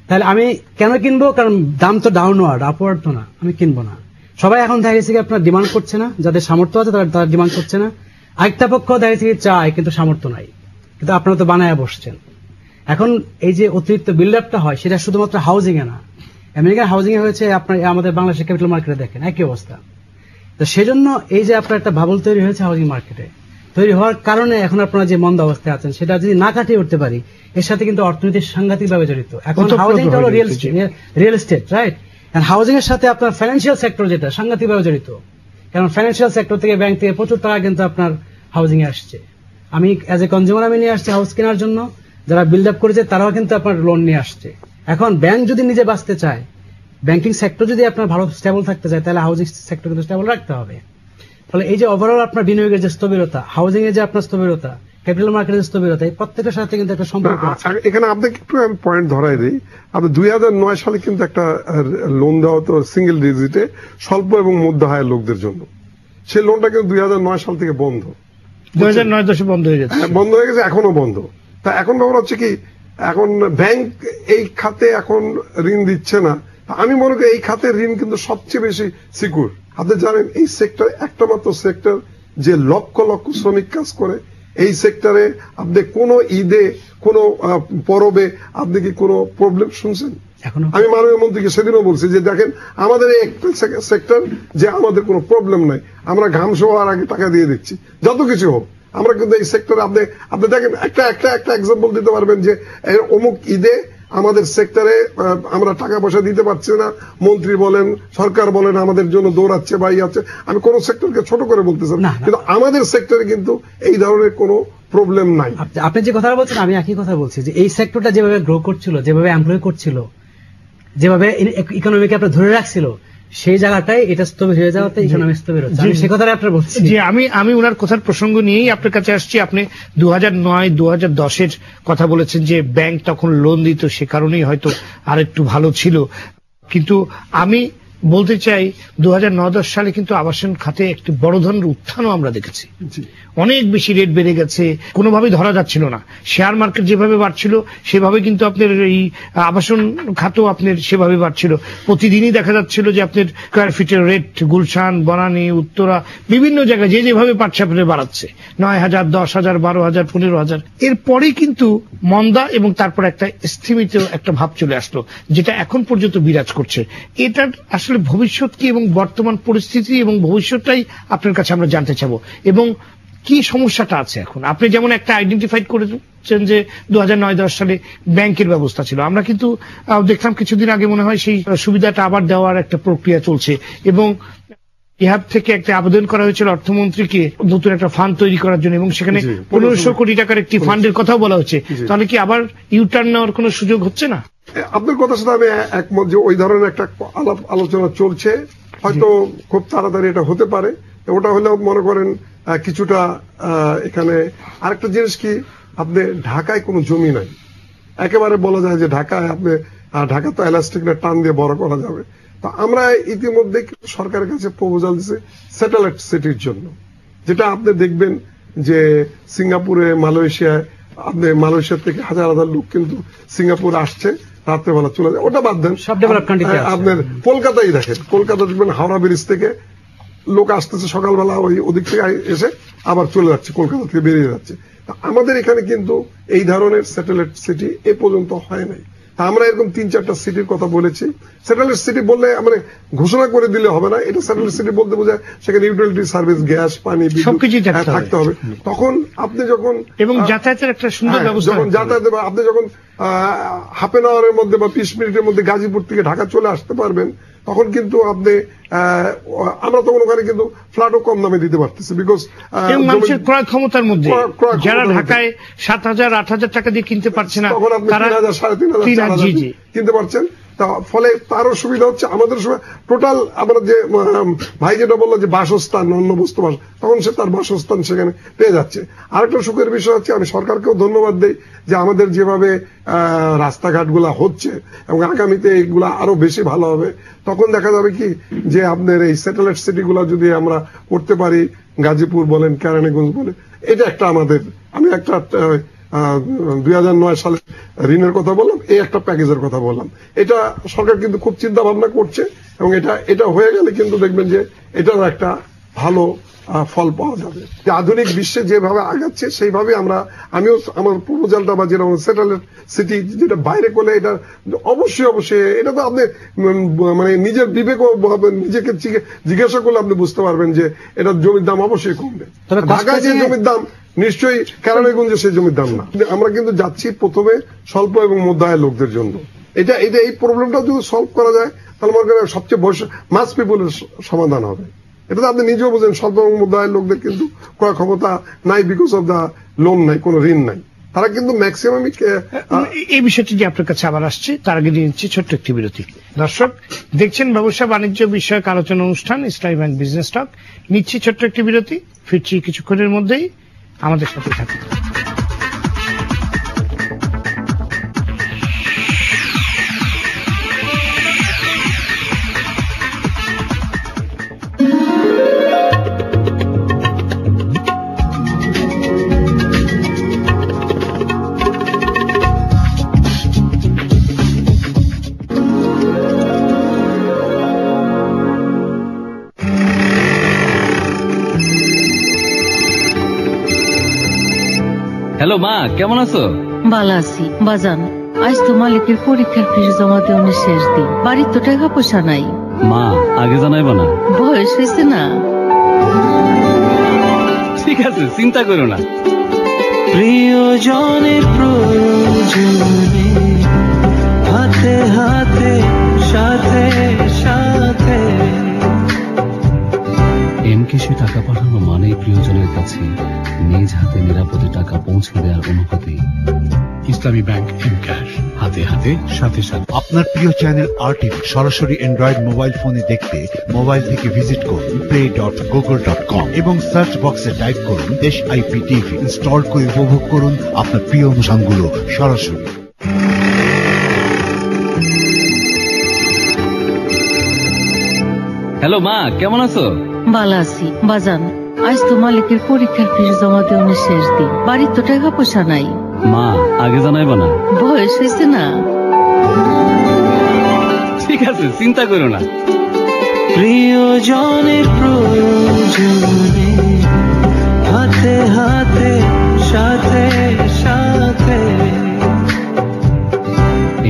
তাহলে আমি কেন কিনবো? কারণ দাম তো ডাউনওয়ার্ড, আপওয়ার্ড তো না, আমি কিনবো না। সবাই এখন দেখা গেছে আপনার ডিমান্ড করছে না, যাদের সামর্থ্য আছে তারা ডিমান্ড করছে না। আরেকটা পক্ষ দেখা গেছে চায় কিন্তু সামর্থ্য নাই, কিন্তু আপনারা তো বানায় বসছেন। এখন এই যে অতিরিক্ত বিল্ড আপটা হয়, সেটা শুধুমাত্র হাউজিং এ না, আমেরিকার হাউজিং এ হয়েছে, আপনার আমাদের বাংলাদেশের ক্যাপিটাল মার্কেটে দেখেন একই অবস্থা। তো সেজন্য এই যে আপনার একটা বাবল তৈরি হয়েছে হাউজিং মার্কেটে, তৈরি হওয়ার কারণে এখন আপনারা যে মন্দা অবস্থায় আছেন, সেটা যদি না কাটিয়ে উঠতে পারি, এর সাথে কিন্তু অর্থনীতির সাংঘাতিকভাবে জড়িত। এখন হাউজিংটা হলো রিয়েল এস্টেট, রাইট? হাউজিং এর সাথে আপনার ফাইন্যান্সিয়াল সেক্টর যেটা সাংঘাতিকভাবে জড়িত, কারণ ফাইন্যান্সিয়াল সেক্টর থেকে ব্যাংক থেকে প্রচুর টাকা কিন্তু আপনার হাউজিং এ আসছে। আমি অ্যাজ এ কনজিউমার আমি নিয়ে আসছি হাউস কেনার জন্য, যারা বিল্ড আপ করেছে তারাও কিন্তু আপনার লোন নিয়ে আসছে। এখন ব্যাংক যদি নিজে বাঁচতে চায়, ব্যাংকিং সেক্টর যদি আপনার ভালো স্টেবল থাকতে চায়, তাহলে হাউজিং সেক্টর কিন্তু স্টেবল রাখতে হবে। ফলে এই যে ওভারঅল আপনার বিনিয়োগের যে স্থবিরতা, হাউজিং এর যে আপনার স্থবিরতা, ক্যাপিটাল মার্কেটের স্থবিরতা, এই প্রত্যেকের সাথে কিন্তু একটা সম্পর্ক আছে। এখানে আপনাকে একটু আমি পয়েন্ট ধরাই দিই। আপনি 2009 সালে কিন্তু একটা লোন দেওয়া হতো সিঙ্গেল ডিজিটে স্বল্প এবং মধ্য আয়ের লোকদের জন্য। সেই লোনটা কিন্তু 2009 সাল থেকে বন্ধ, 2009-10 বন্ধ হয়ে গেছে, বন্ধ হয়ে গেছে, এখনো বন্ধ। তা এখন ব্যাপার হচ্ছে কি, এখন ব্যাংক এই খাতে এখন ঋণ দিচ্ছে না। আমি মনে করি এই খাতের ঋণ কিন্তু সবচেয়ে বেশি সিকিউর। আপনি জানেন এই সেক্টর একটা মাত্র সেক্টর যে লক্ষ লক্ষ শ্রমিক কাজ করে। এই সেক্টরে আপনি কোন ঈদে, কোন পরবে আপনি কি কোনো প্রবলেম শুনছেন? আমি মাননীয় মন্ত্রীকে সেদিনও বলছি যে দেখেন আমাদের এই একটা সেক্টর যে আমাদের কোনো প্রবলেম নাই, আমরা ঘাম শোয়ার আগে টাকা দিয়ে দিচ্ছি, যত কিছু হোক। আমরা কিন্তু এই সেক্টরে আপনি দেখেন একটা এক্সাম্পল দিতে পারবেন যে অমুক ঈদে আমাদের সেক্টরে আমরা টাকা পয়সা দিতে পারছি না, মন্ত্রী বলেন, সরকার বলেন আমাদের জন্য দৌড়াচ্ছে বা আছে। আমি কোন সেক্টরকে ছোট করে বলতেছি না, কিন্তু আমাদের সেক্টরে কিন্তু এই ধরনের কোনো প্রবলেম নাই। আপনি যে কথা বলছেন আমি একই কথা বলছি, যে এই সেক্টরটা যেভাবে গ্রো করছিল, যেভাবে এমপ্লয় করছিল, যেভাবে ইকোনমিকে আপনার ধরে রাখছিল, সেই জায়গাটাই এটা স্থবির হয়ে যাওয়াতে ইকোনমি স্থবির হচ্ছে। আমি সে কথাটাই আপনার বলছি। যে আমি ওনার কথার প্রসঙ্গ নিয়েই আপনার কাছে আসছি। আপনি 2009-2010 কথা বলেছেন যে ব্যাংক তখন লোন দিত, সে কারণেই হয়তো আর একটু ভালো ছিল। কিন্তু আমি বলতে চাই 2009-10 সালে কিন্তু আবাসন খাতে একটি বড় ধরনের উত্থানও আমরা দেখেছি। অনেক বেশি রেট বেড়ে গেছে, কোনোভাবেই ধরা যাচ্ছিল না। শেয়ার মার্কেট যেভাবে বাড়ছিল সেভাবে কিন্তু আপনার এই আবাসন খাতও আপনার সেভাবে বাড়ছিল। প্রতিদিনই দেখা যাচ্ছিল যে আপনার স্কয়ার ফিটের রেট গুলশান, বনানী, উত্তরা বিভিন্ন জায়গায় যে যেভাবে পাচ্ছে আপনার বাড়াচ্ছে, 9,000, 10,000, 12,000, 15,000। এরপরেই কিন্তু মন্দা এবং তারপর একটা স্থিমিত একটা ভাব চলে আসলো, যেটা এখন পর্যন্ত বিরাজ করছে। এটার আসলে ভবিষ্যৎ কি এবং বর্তমান পরিস্থিতি এবং ভবিষ্যৎটাই আপনার কাছে আমরা জানতে চাবো, এবং কি সমস্যাটা আছে এখন। আপনি যেমন একটা আইডেন্টিফাইড করেছেন যে 2009-10 সালে ব্যাংকের ব্যবস্থা ছিল, আমরা কিন্তু দেখলাম কিছুদিন আগে মনে হয় সেই সুবিধাটা আবার দেওয়ার একটা প্রক্রিয়া চলছে, এবং ইহাব থেকে একটা আবেদন করা হয়েছিল অর্থমন্ত্রীকে নতুন একটা ফান্ড তৈরি করার জন্য, এবং সেখানে 1500 কোটি টাকার একটি ফান্ডের কথাও বলা হচ্ছে। তাহলে কি আবার ইউটার্ন নেওয়ার কোনো সুযোগ হচ্ছে না? আপনার কথার সাথে আমি একমত যে ওই ধরনের একটা আলোচনা চলছে, হয়তো খুব তাড়াতাড়ি এটা হতে পারে। ওটা হলেও মনে করেন কিছুটা এখানে আরেকটা জিনিস কি, আপনি ঢাকায় কোনো জমি নাই, একেবারে বলা যায় যে ঢাকায় আপনি ঢাকা তো এলাস্টিক না টান দিয়ে বড় করা যাবে। তো আমরা ইতিমধ্যে সরকারের কাছে প্রপোজাল দিচ্ছি স্যাটেলাইট সিটির জন্য, যেটা আপনি দেখবেন যে সিঙ্গাপুরে, মালয়েশিয়ায়, আপনি মালয়েশিয়া থেকে হাজার হাজার লোক কিন্তু সিঙ্গাপুর আসছে, রাত্রেবেলা চলে যায়। ওটা বাদ দেন, আপনার কলকাতায় দেখেন, কলকাতা দেখবেন হাওড়া ব্রিজ থেকে লোক আসতেছে সকালবেলা, ওই ওদিক থেকে এসে আবার চলে যাচ্ছে, কলকাতা থেকে বেরিয়ে যাচ্ছে। আমাদের এখানে কিন্তু এই ধরনের স্যাটেলাইট সিটি এ পর্যন্ত হয় নাই। আমরা এরকম 3-4টা সিটির কথা বলেছি। স্যাটেলাইট সিটি বললে আমরা ঘোষণা করে দিলে হবে না, এটা স্যাটেলাইট সিটি বলতে বোঝায় সেখানে ইউটিলিটি সার্ভিস, গ্যাস, পানি, সবকিছু থাকতে হবে। তখন আপনি যখন এবং যাতায়াতের একটা সুন্দর ব্যবস্থা, যখন যাতায়াত, আপনি যখন হাফ এন আওয়ারের মধ্যে বা 20 মিনিটের মধ্যে গাজীপুর থেকে ঢাকা চলে আসতে পারবেন, তখন কিন্তু আপনি আমরা তখন ওখানে কিন্তু ফ্ল্যাটও কম দামে দিতে পারতেছি, বিকজ মানুষের ক্রয় ক্ষমতার মধ্যে যারা ঢাকায় 7,000-8,000 টাকা দিয়ে কিনতে পারছে না, তখন আপনি 3,000, 3,500 কিনতে পারছেন। ফলে তারও সুবিধা হচ্ছে, আমাদের টোটাল আমরা যে ভাই যেটা বললো যে বাসস্থান, অন্য বস্তু তখন সে তার বাসস্থান সেখানে পেয়ে যাচ্ছে। আরেকটা সুখের বিষয় হচ্ছে, আমি সরকারকেও ধন্যবাদ দেই যে আমাদের যেভাবে রাস্তাঘাটগুলা হচ্ছে এবং আগামীতে এইগুলা আরো বেশি ভালো হবে। তখন দেখা যাবে কি যে আপনার এই স্যাটেলাইট সিটিগুলা যদি আমরা করতে পারি, গাজীপুর বলেন, কেরানীগঞ্জ বলেন, এটা একটা আমাদের, আমি একটা 2009 সালে ঋণের কথা বললাম, এই একটা প্যাকেজের কথা বললাম। এটা সরকার কিন্তু খুব চিন্তা ভাবনা করছে, এবং এটা হয়ে গেলে কিন্তু দেখবেন যে এটার একটা ভালো ফল পাওয়া যাবে। যে আধুনিক বিশ্বে যেভাবে আগাচ্ছে সেইভাবে আমিও আমার প্রপোজালটা বা যেরকম স্যাটেলাইট সিটি যেটা বাইরে করলে, এটা অবশ্যই এটা তো আপনি মানে নিজের বিবেক, নিজেকে জিজ্ঞাসা করলে আপনি বুঝতে পারবেন যে এটার জমির দাম অবশ্যই কমবে। ঢাকায় যে জমির দাম নিশ্চয়ই কেরানীগঞ্জে সেই জমির দাম না। আমরা কিন্তু যাচ্ছি প্রথমে স্বল্প এবং মধ্য আয়ের লোকদের জন্য। এটা এই প্রবলেমটা যদি সলভ করা যায়, তাহলে মনে করেন সবচেয়ে মাস পিপুলের সমাধান হবে। এটা তো আপনি নিজেও বোঝেন, স্বল্প এবং মধ্য আয়ের লোকদের কিন্তু ক্রয় ক্ষমতা নাই, বিকজ অফ দা লোন নাই, কোনো ঋণ নাই, তারা কিন্তু ম্যাক্সিমাম। এই বিষয়টি যে আপনার কাছে আবার আসছে, তার আগে নিচ্ছি ছোট্ট একটি বিরতি। দর্শক দেখছেন ব্যবসা বাণিজ্য বিষয়ক আলোচনা অনুষ্ঠান ইসলামী ব্যাংক বিজনেস টক। নিচ্ছি ছোট্ট একটি বিরতি, ফিরছি কিছুক্ষণের মধ্যেই, আমাদের সাথে থাকুন। হ্যালো মা, কেমন আছো? ভালো আছি বাজান। আজ তো মালিকের পরীক্ষার ফিস জমা দেওয়ার শেষ দিন, বাড়ির তো টাকা পয়সা নাই। মা আগে জানাইবা না? বয়স হয়েছে না। ঠিক আছে, চিন্তা করো না। প্রিয়জনের প্রয়োজনে হাতে হাতে সাথে সাথে এমকেসে টাকা পাঠানো মানেই প্রিয়জনের কাছে নিজ হাতে নিরাপদে টাকা পৌঁছে দেওয়ার অনুভূতি। ইসলামী ব্যাংক এমক্যাশ, হাতে হাতে সাথে সাথে। আপনার প্রিয় চ্যানেল আরটিভ সরাসরি অ্যান্ড্রয়েড মোবাইল ফোনে দেখতে মোবাইল থেকে ভিজিট করুন play.google.com এবং সার্চ বক্সে টাইপ করুন SIPTV। ইনস্টল করে উপভোগ করুন আপনার প্রিয় অনুষ্ঠানগুলো সরাসরি। হ্যালো মা, কেমন আছো? ভালো আছি বাজান। আজ তো মালিকের পরীক্ষার ফিস জমা দেওয়ার শেষ দিন, বাড়ির তো টাকা পয়সা নাই। মা আগে জানাইবা না? বয়স হয়েছে না। ঠিক আছে, চিন্তা করো না। প্রিয়জনের প্রয়োজনে হাতে হাতে সাথে সাথে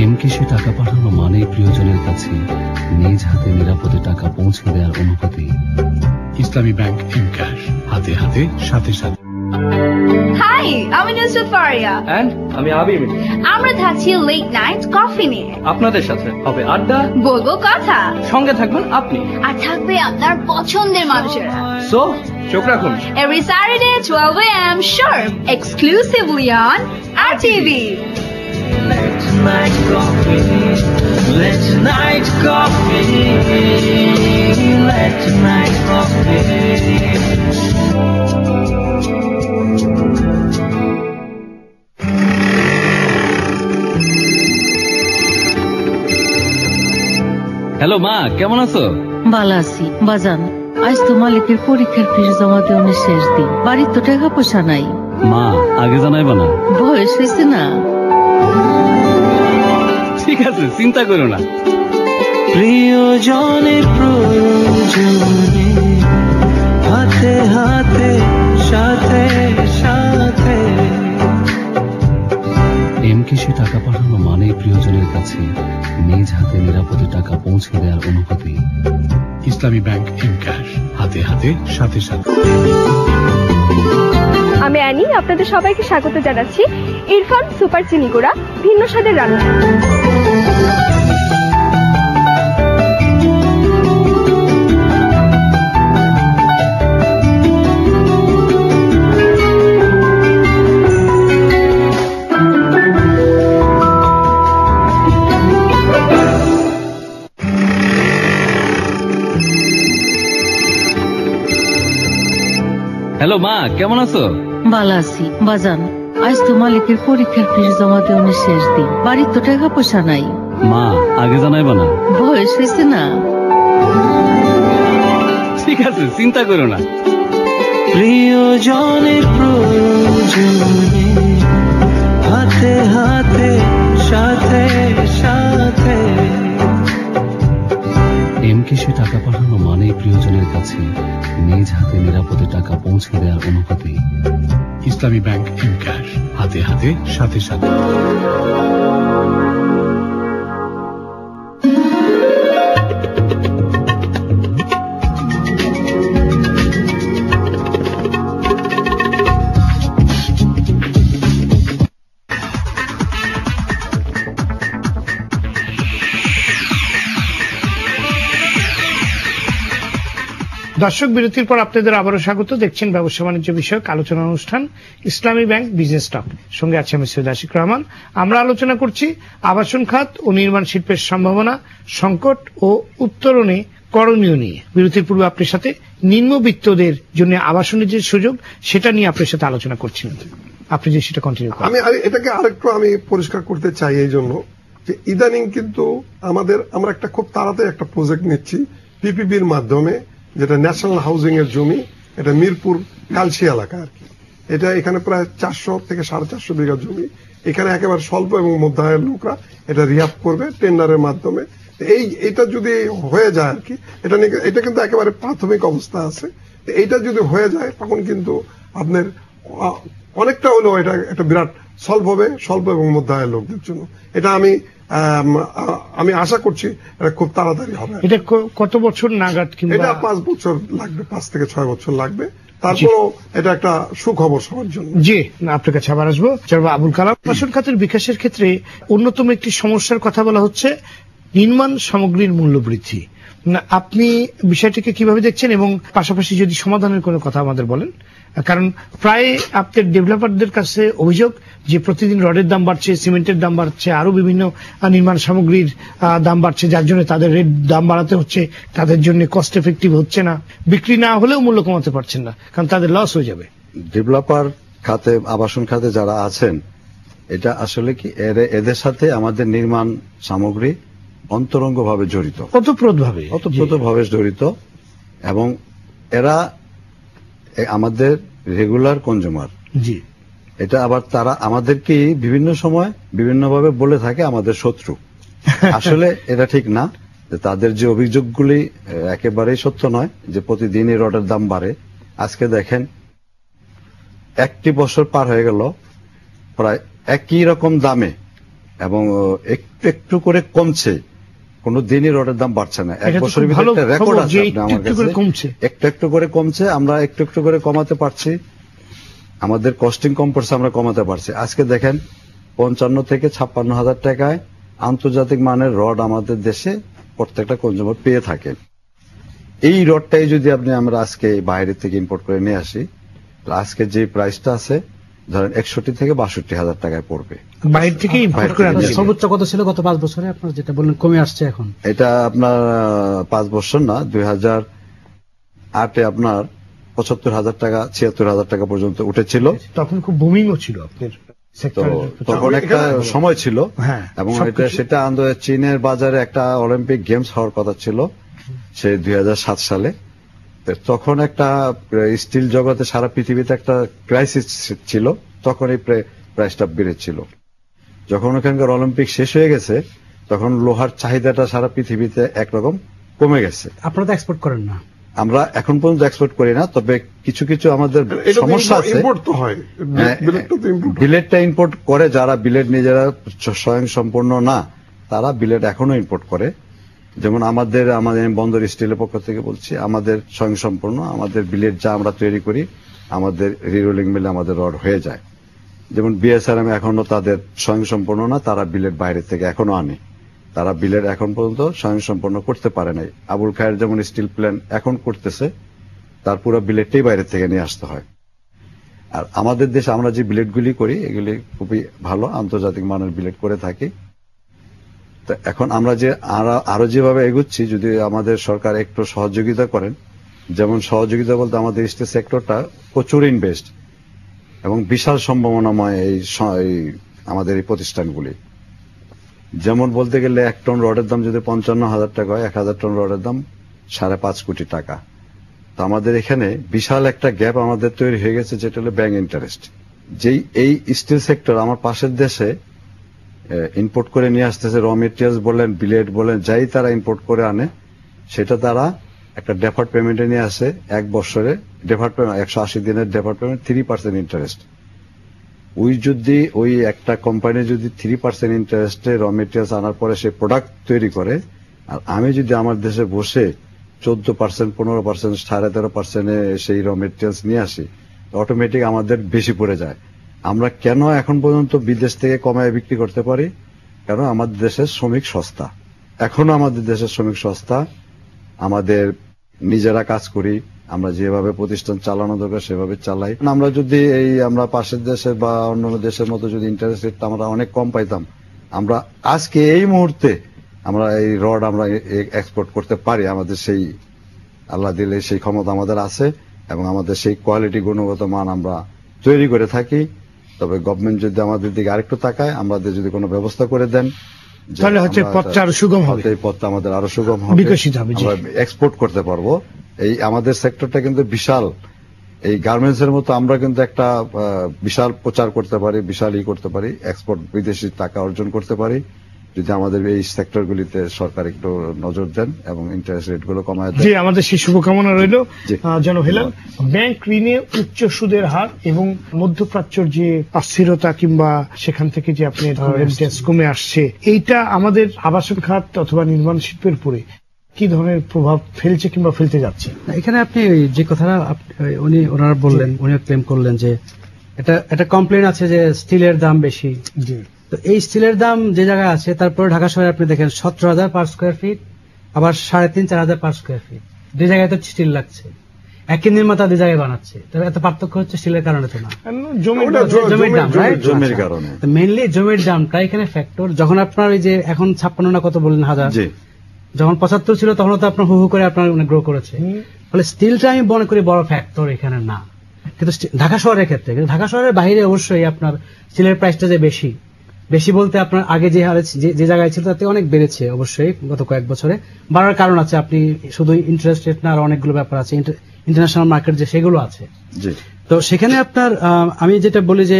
এমকেসে টাকা পাঠানো মানেই প্রিয়জনের কাছে নিজ হাতে নিরাপদে টাকা পৌঁছে দেওয়ার অনুভূতি। ইসলামী ব্যাংক এমক্যাশ, হাতে হাতে সাথে সাথে। হাই, আমি নুসরাত ফারিয়া। এন্ড আমি আবির। আমরা থাকছি লেট নাইট কফি নিয়ে। আপনাদের সাথে হবে আড্ডা, বলবো কথা, সঙ্গে থাকবেন আপনি, আর থাকবে আপনার পছন্দের মানুষেরা। সো চোখ রাখুন every Saturday 12 a.m. sharp, exclusively on RTV. Let's night coffee. Let's night coffee. Let's night coffee. Hello মা, কেমন আছো? ভালো আছি বাজান। আজ তো মালিকের পরীক্ষার ফিস জমা দেওয়ার শেষ দিন। বাড়ির তো টাকা পয়সা নাই। মা, আগে জানাইবা না? বয়স হয়েছে না। ঠিক আছে, চিন্তা করো না। প্রিয়জনের প্রয়োজনে হাতে হাতে সাথে সাথে। এমকেসি টাকা পাঠানো মানেই প্রিয়জনের কাছে নিজ হাতে নিরাপদে টাকা পৌঁছে দেওয়ার অনুভূতি। ইসলামী ব্যাংক এম ক্যাশ, হাতে হাতে সাথে সাথে। আমি অ্যানি, আপনাদের সবাইকে স্বাগত জানাচ্ছি ইরফান সুপার চিনি গুঁড়া ভিন্ন স্বাদের রান্না। হ্যালো মা, কেমন আছো? ভালো আছি বাজান। আজ তো মালিকের পরীক্ষার ফিস জমা দেওয়ার শেষ দিন। বাড়ির তো টাকা পয়সা নাই। মা, আগে জানাইবা না? বয়স হয়েছে না। ঠিক আছে, চিন্তা করো না। প্রিয়জনের প্রয়োজনে হাতে হাতে সাথে সাথে। এমকেসি টাকা পাঠানো মানেই প্রিয়জনের কাছে নিজ হাতে নিরাপদে টাকা পৌঁছে দেওয়ার অনুভূতি। ইসলামী ব্যাংক এম ক্যাশ, হাতে হাতে সাথে সাথে। দর্শক, বিরতির পর আপনাদের আবারও স্বাগত। দেখছেন ব্যবসা বাণিজ্য বিষয়ক আলোচনা অনুষ্ঠান ইসলামী ব্যাংক বিজনেস টক। সঙ্গে আছে আমি সৈয়দ আশিক রহমান। আমরা আলোচনা করছি আবাসন খাত ও নির্মাণ শিল্পের সম্ভাবনা, সংকট ও উত্তরণে করণীয় নিয়ে। বিরতির পূর্বে আপনার সাথে নিম্নবিত্তদের জন্য আবাসনের যে সুযোগ, সেটা নিয়ে আপনার সাথে আলোচনা করছিলেন। আপনি যে সেটা কন্টিনিউ করেন। আমি এটাকে আরেকটু পরিষ্কার করতে চাই এই জন্য যে ইদানিং কিন্তু আমরা একটা খুব তাড়াতাড়ি একটা প্রজেক্ট নিচ্ছি পিপিপির মাধ্যমে, যেটা ন্যাশনাল হাউজিং এর জমি। এটা মিরপুর কালসি এলাকা আর কি। এটা এখানে প্রায় 400 থেকে 450 বিঘা জমি। এখানে একেবারে স্বল্প এবং মধ্য আয়ের লোকরা এটা রিহাব করবে টেন্ডারের মাধ্যমে। এইটা যদি হয়ে যায় আর কি, এটা কিন্তু একেবারে প্রাথমিক অবস্থা আছে। এইটা যদি হয়ে যায় তখন কিন্তু আপনার অনেকটা হলেও এটা একটা বিরাট সলভ হবে স্বল্প এবং মধ্য আয়ের লোকদের জন্য। এটা আমি আশা করছি এটা খুব তাড়াতাড়ি হবে। এটা কত বছর নাগাদ? এটা 5 বছর লাগবে, 5 থেকে 6 বছর লাগবে। তারপরও এটা একটা সুখবর সবার জন্য। জি, আপনার কাছে আবার আসবো। আবুল কালাম, আবাসন খাতের বিকাশের ক্ষেত্রে অন্যতম একটি সমস্যার কথা বলা হচ্ছে নির্মাণ সামগ্রীর মূল্য বৃদ্ধি। আপনি বিষয়টিকে কিভাবে দেখছেন এবং পাশাপাশি যদি সমাধানের কোনো কথা আমাদের বলেন? কারণ প্রায় আপনার ডেভেলপারদের কাছে অভিযোগ যে প্রতিদিন রডের দাম বাড়ছে, সিমেন্টের দাম বাড়ছে, আরো বিভিন্ন নির্মাণ সামগ্রীর দাম বাড়ছে, যার জন্য তাদের রেট দাম বাড়াতে হচ্ছে। তাদের জন্য কস্ট এফেক্টিভ হচ্ছে না, বিক্রি না হলেও মূল্য কমাতে পারছেন না, কারণ তাদের লস হয়ে যাবে। ডেভেলপার খাতে, আবাসন খাতে যারা আছেন, এটা আসলে কি এদের সাথে আমাদের নির্মাণ সামগ্রী অন্তরঙ্গভাবে জড়িত, ওতপ্রোতভাবে জড়িত, এবং এরা আমাদের রেগুলার কনজিউমার। জি, এটা আবার তারা আমাদেরকে বিভিন্ন সময় বিভিন্নভাবে বলে থাকে আমাদের শত্রু। আসলে এটা ঠিক না। তাদের যে অভিযোগগুলি একেবারেই সত্য নয় যে প্রতিদিনই রডের দাম বাড়ে। আজকে দেখেন 1টি বছর পার হয়ে গেল প্রায় একই রকম দামে, এবং একটু একটু করে কমছে, কোনো দিনই রডের দাম বাড়ছে না। 1 বছরের ভিতরে একটা রেকর্ড আছে আমার কাছে, একটু একটু করে কমছে। আমরা একটু একটু করে কমাতে পারছি। আমাদের কস্টিং কম পড়ছে, আমরা কমাতে পারছি। আজকে দেখেন 55 থেকে 56,000 টাকায় আন্তর্জাতিক মানের রড আমাদের দেশে প্রত্যেকটা কনজিউমার পেয়ে থাকে। এই রডটাই যদি আমরা আজকে বাইরে থেকে ইম্পোর্ট করে নিয়ে আসি, আজকে যে প্রাইসটা আছে ধরেন 61 থেকে 62,000 টাকায় পড়বে বাইরে থেকে ইম্পোর্ট করে। সর্বোচ্চ কত ছিল গত 5 বছরে আপনার যেটা বললেন কমে আসছে এখন? এটা আপনার 5 বছর না, 2008-এ আপনার 75,000 টাকা 76,000 টাকা পর্যন্ত উঠেছিল। তখন খুব বুমিংও ছিল আপনার তখন একটা সময় ছিল, এবং সেটা চীনের বাজারে একটা অলিম্পিক গেমস হওয়ার কথা ছিল সেই 2007 সালে। তখন একটা স্টিল জগতে সারা পৃথিবীতে একটা ক্রাইসিস ছিল, তখন এই প্রাইসটা বেড়েছিল। যখন ওখানকার অলিম্পিক শেষ হয়ে গেছে তখন লোহার চাহিদাটা সারা পৃথিবীতে একরকম কমে গেছে। আপনারা তো এক্সপোর্ট করেন না? আমরা এখন পর্যন্ত এক্সপোর্ট করি না, তবে কিছু কিছু আমাদের সমস্যা আছে। বিলেটটা ইম্পোর্ট করে যারা বিলেট নিজেরা স্বয়ং সম্পূর্ণ না, তারা বিলেট এখনো ইম্পোর্ট করে। যেমন আমাদের বন্দর স্টিলের পক্ষ থেকে বলছি, আমাদের স্বয়ং সম্পূর্ণ, আমাদের বিলেট যা আমরা তৈরি করি আমাদের রিরোলিং মিলে আমাদের রড হয়ে যায়। যেমন বিএসআরএম এখনো তাদের স্বয়ং সম্পূর্ণ না, তারা বিলেট বাইরে থেকে এখনো আনে, তারা বিলেট এখন পর্যন্ত স্বয়ং সম্পূর্ণ করতে পারে নাই। আবুল খায়ের যেমন স্টিল প্ল্যান্ট এখন করতেছে, তার পুরো বিলেটটাই বাইরে থেকে নিয়ে আসতে হয়। আর আমাদের দেশে আমরা যে বিলেটগুলি করি এগুলি খুবই ভালো আন্তর্জাতিক মানের বিলেট করে থাকি। তো এখন আমরা যে আরো যেভাবে এগুচ্ছি, যদি আমাদের সরকার একটু সহযোগিতা করেন, যেমন সহযোগিতা বলতে আমাদের স্টিল সেক্টরটা প্রচুর ইনভেস্ট এবং বিশাল সম্ভাবনাময় এই আমাদের এই প্রতিষ্ঠানগুলি। যেমন বলতে গেলে 1 টন রডের দাম যদি 55,000 টাকা হয়, 1,000 টন রডের দাম 5.5 কোটি টাকা। তো আমাদের এখানে বিশাল একটা গ্যাপ আমাদের তৈরি হয়ে গেছে, যেটা হলো ব্যাংক ইন্টারেস্ট। যেই এই স্টিল সেক্টর আমার পাশের দেশে ইম্পোর্ট করে নিয়ে আসতেছে, র মেটেরিয়ালস বলেন, বিলেট বলেন, যাই তারা ইম্পোর্ট করে আনে, সেটা তারা একটা ডেফার্ড পেমেন্টে নিয়ে আসে। 1 বছরে ডেফার্ড পেমেন্ট 180 দিনের ডেফার্ড পেমেন্ট, 3% ইন্টারেস্ট। ওই একটা কোম্পানি যদি 3% ইন্টারেস্টে র মেটেরিয়ালস আনার পরে সে প্রোডাক্ট তৈরি করে, আর আমি যদি আমার দেশে বসে 14%, 15%, 13.5% সেই র মেটেরিয়ালস নিয়ে আসি, অটোমেটিক আমাদের বেশি পড়ে যায়। আমরা কেন এখন পর্যন্ত বিদেশ থেকে কমায় বিক্রি করতে পারি? কারণ আমাদের দেশের শ্রমিক সস্তা। এখনো আমাদের দেশের শ্রমিক সস্তা, আমাদের নিজেরা কাজ করি, আমরা যেভাবে প্রতিষ্ঠান চালানো দরকার সেভাবে চালাই। আমরা যদি আমরা পাশের দেশের বা অন্যান্য দেশের মতো যদি ইন্টারেস্ট রেটটা আমরা অনেক কম পাইতাম, আমরা আজকে এই মুহূর্তে আমরা এই রড আমরা এক্সপোর্ট করতে পারি। আমাদের সেই আল্লাহ দিলে সেই ক্ষমতা আমাদের আছে, এবং আমাদের সেই কোয়ালিটি গুণগত মান আমরা তৈরি করে থাকি। তবে গভর্নমেন্ট যদি আমাদের দিকে আরেকটু তাকায়, আমাদের যদি কোনো ব্যবস্থা করে দেন, তাহলে হচ্ছে পথটা আরো সুগম হবে, এই পথটা আমাদের আরো সুগম হবে, বিকশিত হবে, আমরা এক্সপোর্ট করতে পারবো। এই আমাদের সেক্টরটা কিন্তু বিশাল, এই গার্মেন্টস এর মতো আমরা কিন্তু একটা বিশাল প্রচার করতে পারি, বিশাল করতে পারি, এক্সপোর্ট বিদেশি টাকা অর্জন করতে পারি, যদি আমাদের এই সেক্টরগুলিতে সরকার একটু নজর দেন এবং ইন্টারেস্ট রেট গুলো কমায় দেন। জি, আমাদের সেই শুভকামনা রইল। জনাব হেলাল, ব্যাংক ঋণে উচ্চ সুদের হার এবং মধ্যপ্রাচ্যের যে অস্থিরতা কিংবা সেখান থেকে যে আপনি রেমিটেন্স কমে আসছে, এইটা আমাদের আবাসন খাত অথবা নির্মাণ শিল্পের উপরে কি ধরনের প্রভাব ফেলছে কিংবা ফেলতে যাচ্ছে? এখানে আপনি যে কথাটা ওনারা বললেন, উনিও ক্লেম করলেন যে এটা কমপ্লেন আছে যে স্টিলের দাম বেশি। তো এই স্টিলের দাম যে জায়গায় আছে, তারপরে ঢাকা শহরে আপনি দেখেন 17,000 পার স্কোয়ার ফিট, আবার 3,500-4,000 পার স্কোয়ার ফিট, দুই জায়গায় তো স্টিল লাগছে, একই নির্মাতা দুই জায়গায় বানাচ্ছে। তবে এত পার্থক্য হচ্ছে স্টিলের কারণে তো না, জমির দাম, জমির কারণে। মেইনলি জমির দামটা এখানে ফ্যাক্টর। যখন আপনার ওই যে এখন 56 না কত বললেন হাজার, যখন 75 ছিল তখন তো আপনার হু করে আপনার গ্রো করেছে। ফলে স্টিলটা আমি মনে করি বড় ফ্যাক্টর এখানে না, কিন্তু ঢাকা শহরের ক্ষেত্রে। কিন্তু ঢাকা শহরের বাইরে অবশ্যই আপনার স্টিলের প্রাইসটা যে বেশি বলতে আপনার আগে যে জায়গায় ছিল তাতে অনেক বেড়েছে অবশ্যই গত কয়েক বছরে। বাড়ার কারণ আছে, আপনি শুধু ইন্টারেস্ট রেট না, আর অনেকগুলো ব্যাপার আছে, ইন্টারন্যাশনাল মার্কেট যে সেগুলো আছে। তো সেখানে আপনার আমি যেটা বলি যে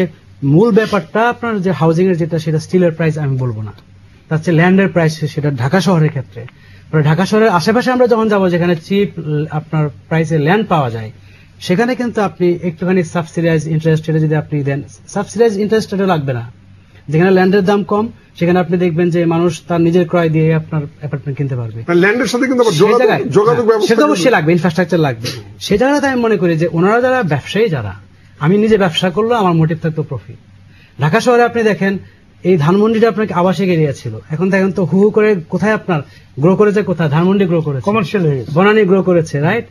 মূল ব্যাপারটা আপনার যে হাউজিং এর যেটা, সেটা স্টিলের প্রাইস আমি বলবো না, তার চেয়ে ল্যান্ডের প্রাইস, সেটা ঢাকা শহরের ক্ষেত্রে। ঢাকা শহরের আশেপাশে আমরা যখন যাবো, যেখানে চিপ আপনার প্রাইসে ল্যান্ড পাওয়া যায়, সেখানে কিন্তু আপনি একটুখানি সাবসিডাইজ ইন্টারেস্ট রেটে যদি আপনি দেন, সাবসিডাইজ ইন্টারেস্ট রেটও লাগবে না। যেখানে ল্যান্ডের দাম কম, সেখানে আপনি দেখবেন যে মানুষ তার নিজের ক্রয় দিয়ে আপনার অ্যাপার্টমেন্ট কিনতে পারবে। ল্যান্ডের সাথে কিন্তু যোগাযোগ সেটা অবশ্যই লাগবে, ইনফ্রাস্ট্রাকচার লাগবে। সে জায়গাতে আমি মনে করি যে ওনারা যারা ব্যবসায়ী, যারা আমি নিজে ব্যবসা করলো, আমার মোটিভ থাকতো প্রফিট। ঢাকা শহরে আপনি দেখেন এই ধানমন্ডিটা আপনার আবাসিক এরিয়া ছিল, এখন দেখেন তো হু করে কোথায় আপনার গ্রো করেছে, কোথায় ধানমন্ডি গ্রো করেছে, কমার্শিয়াল হয়ে গেছে, বনানী গ্রো করেছে, রাইট।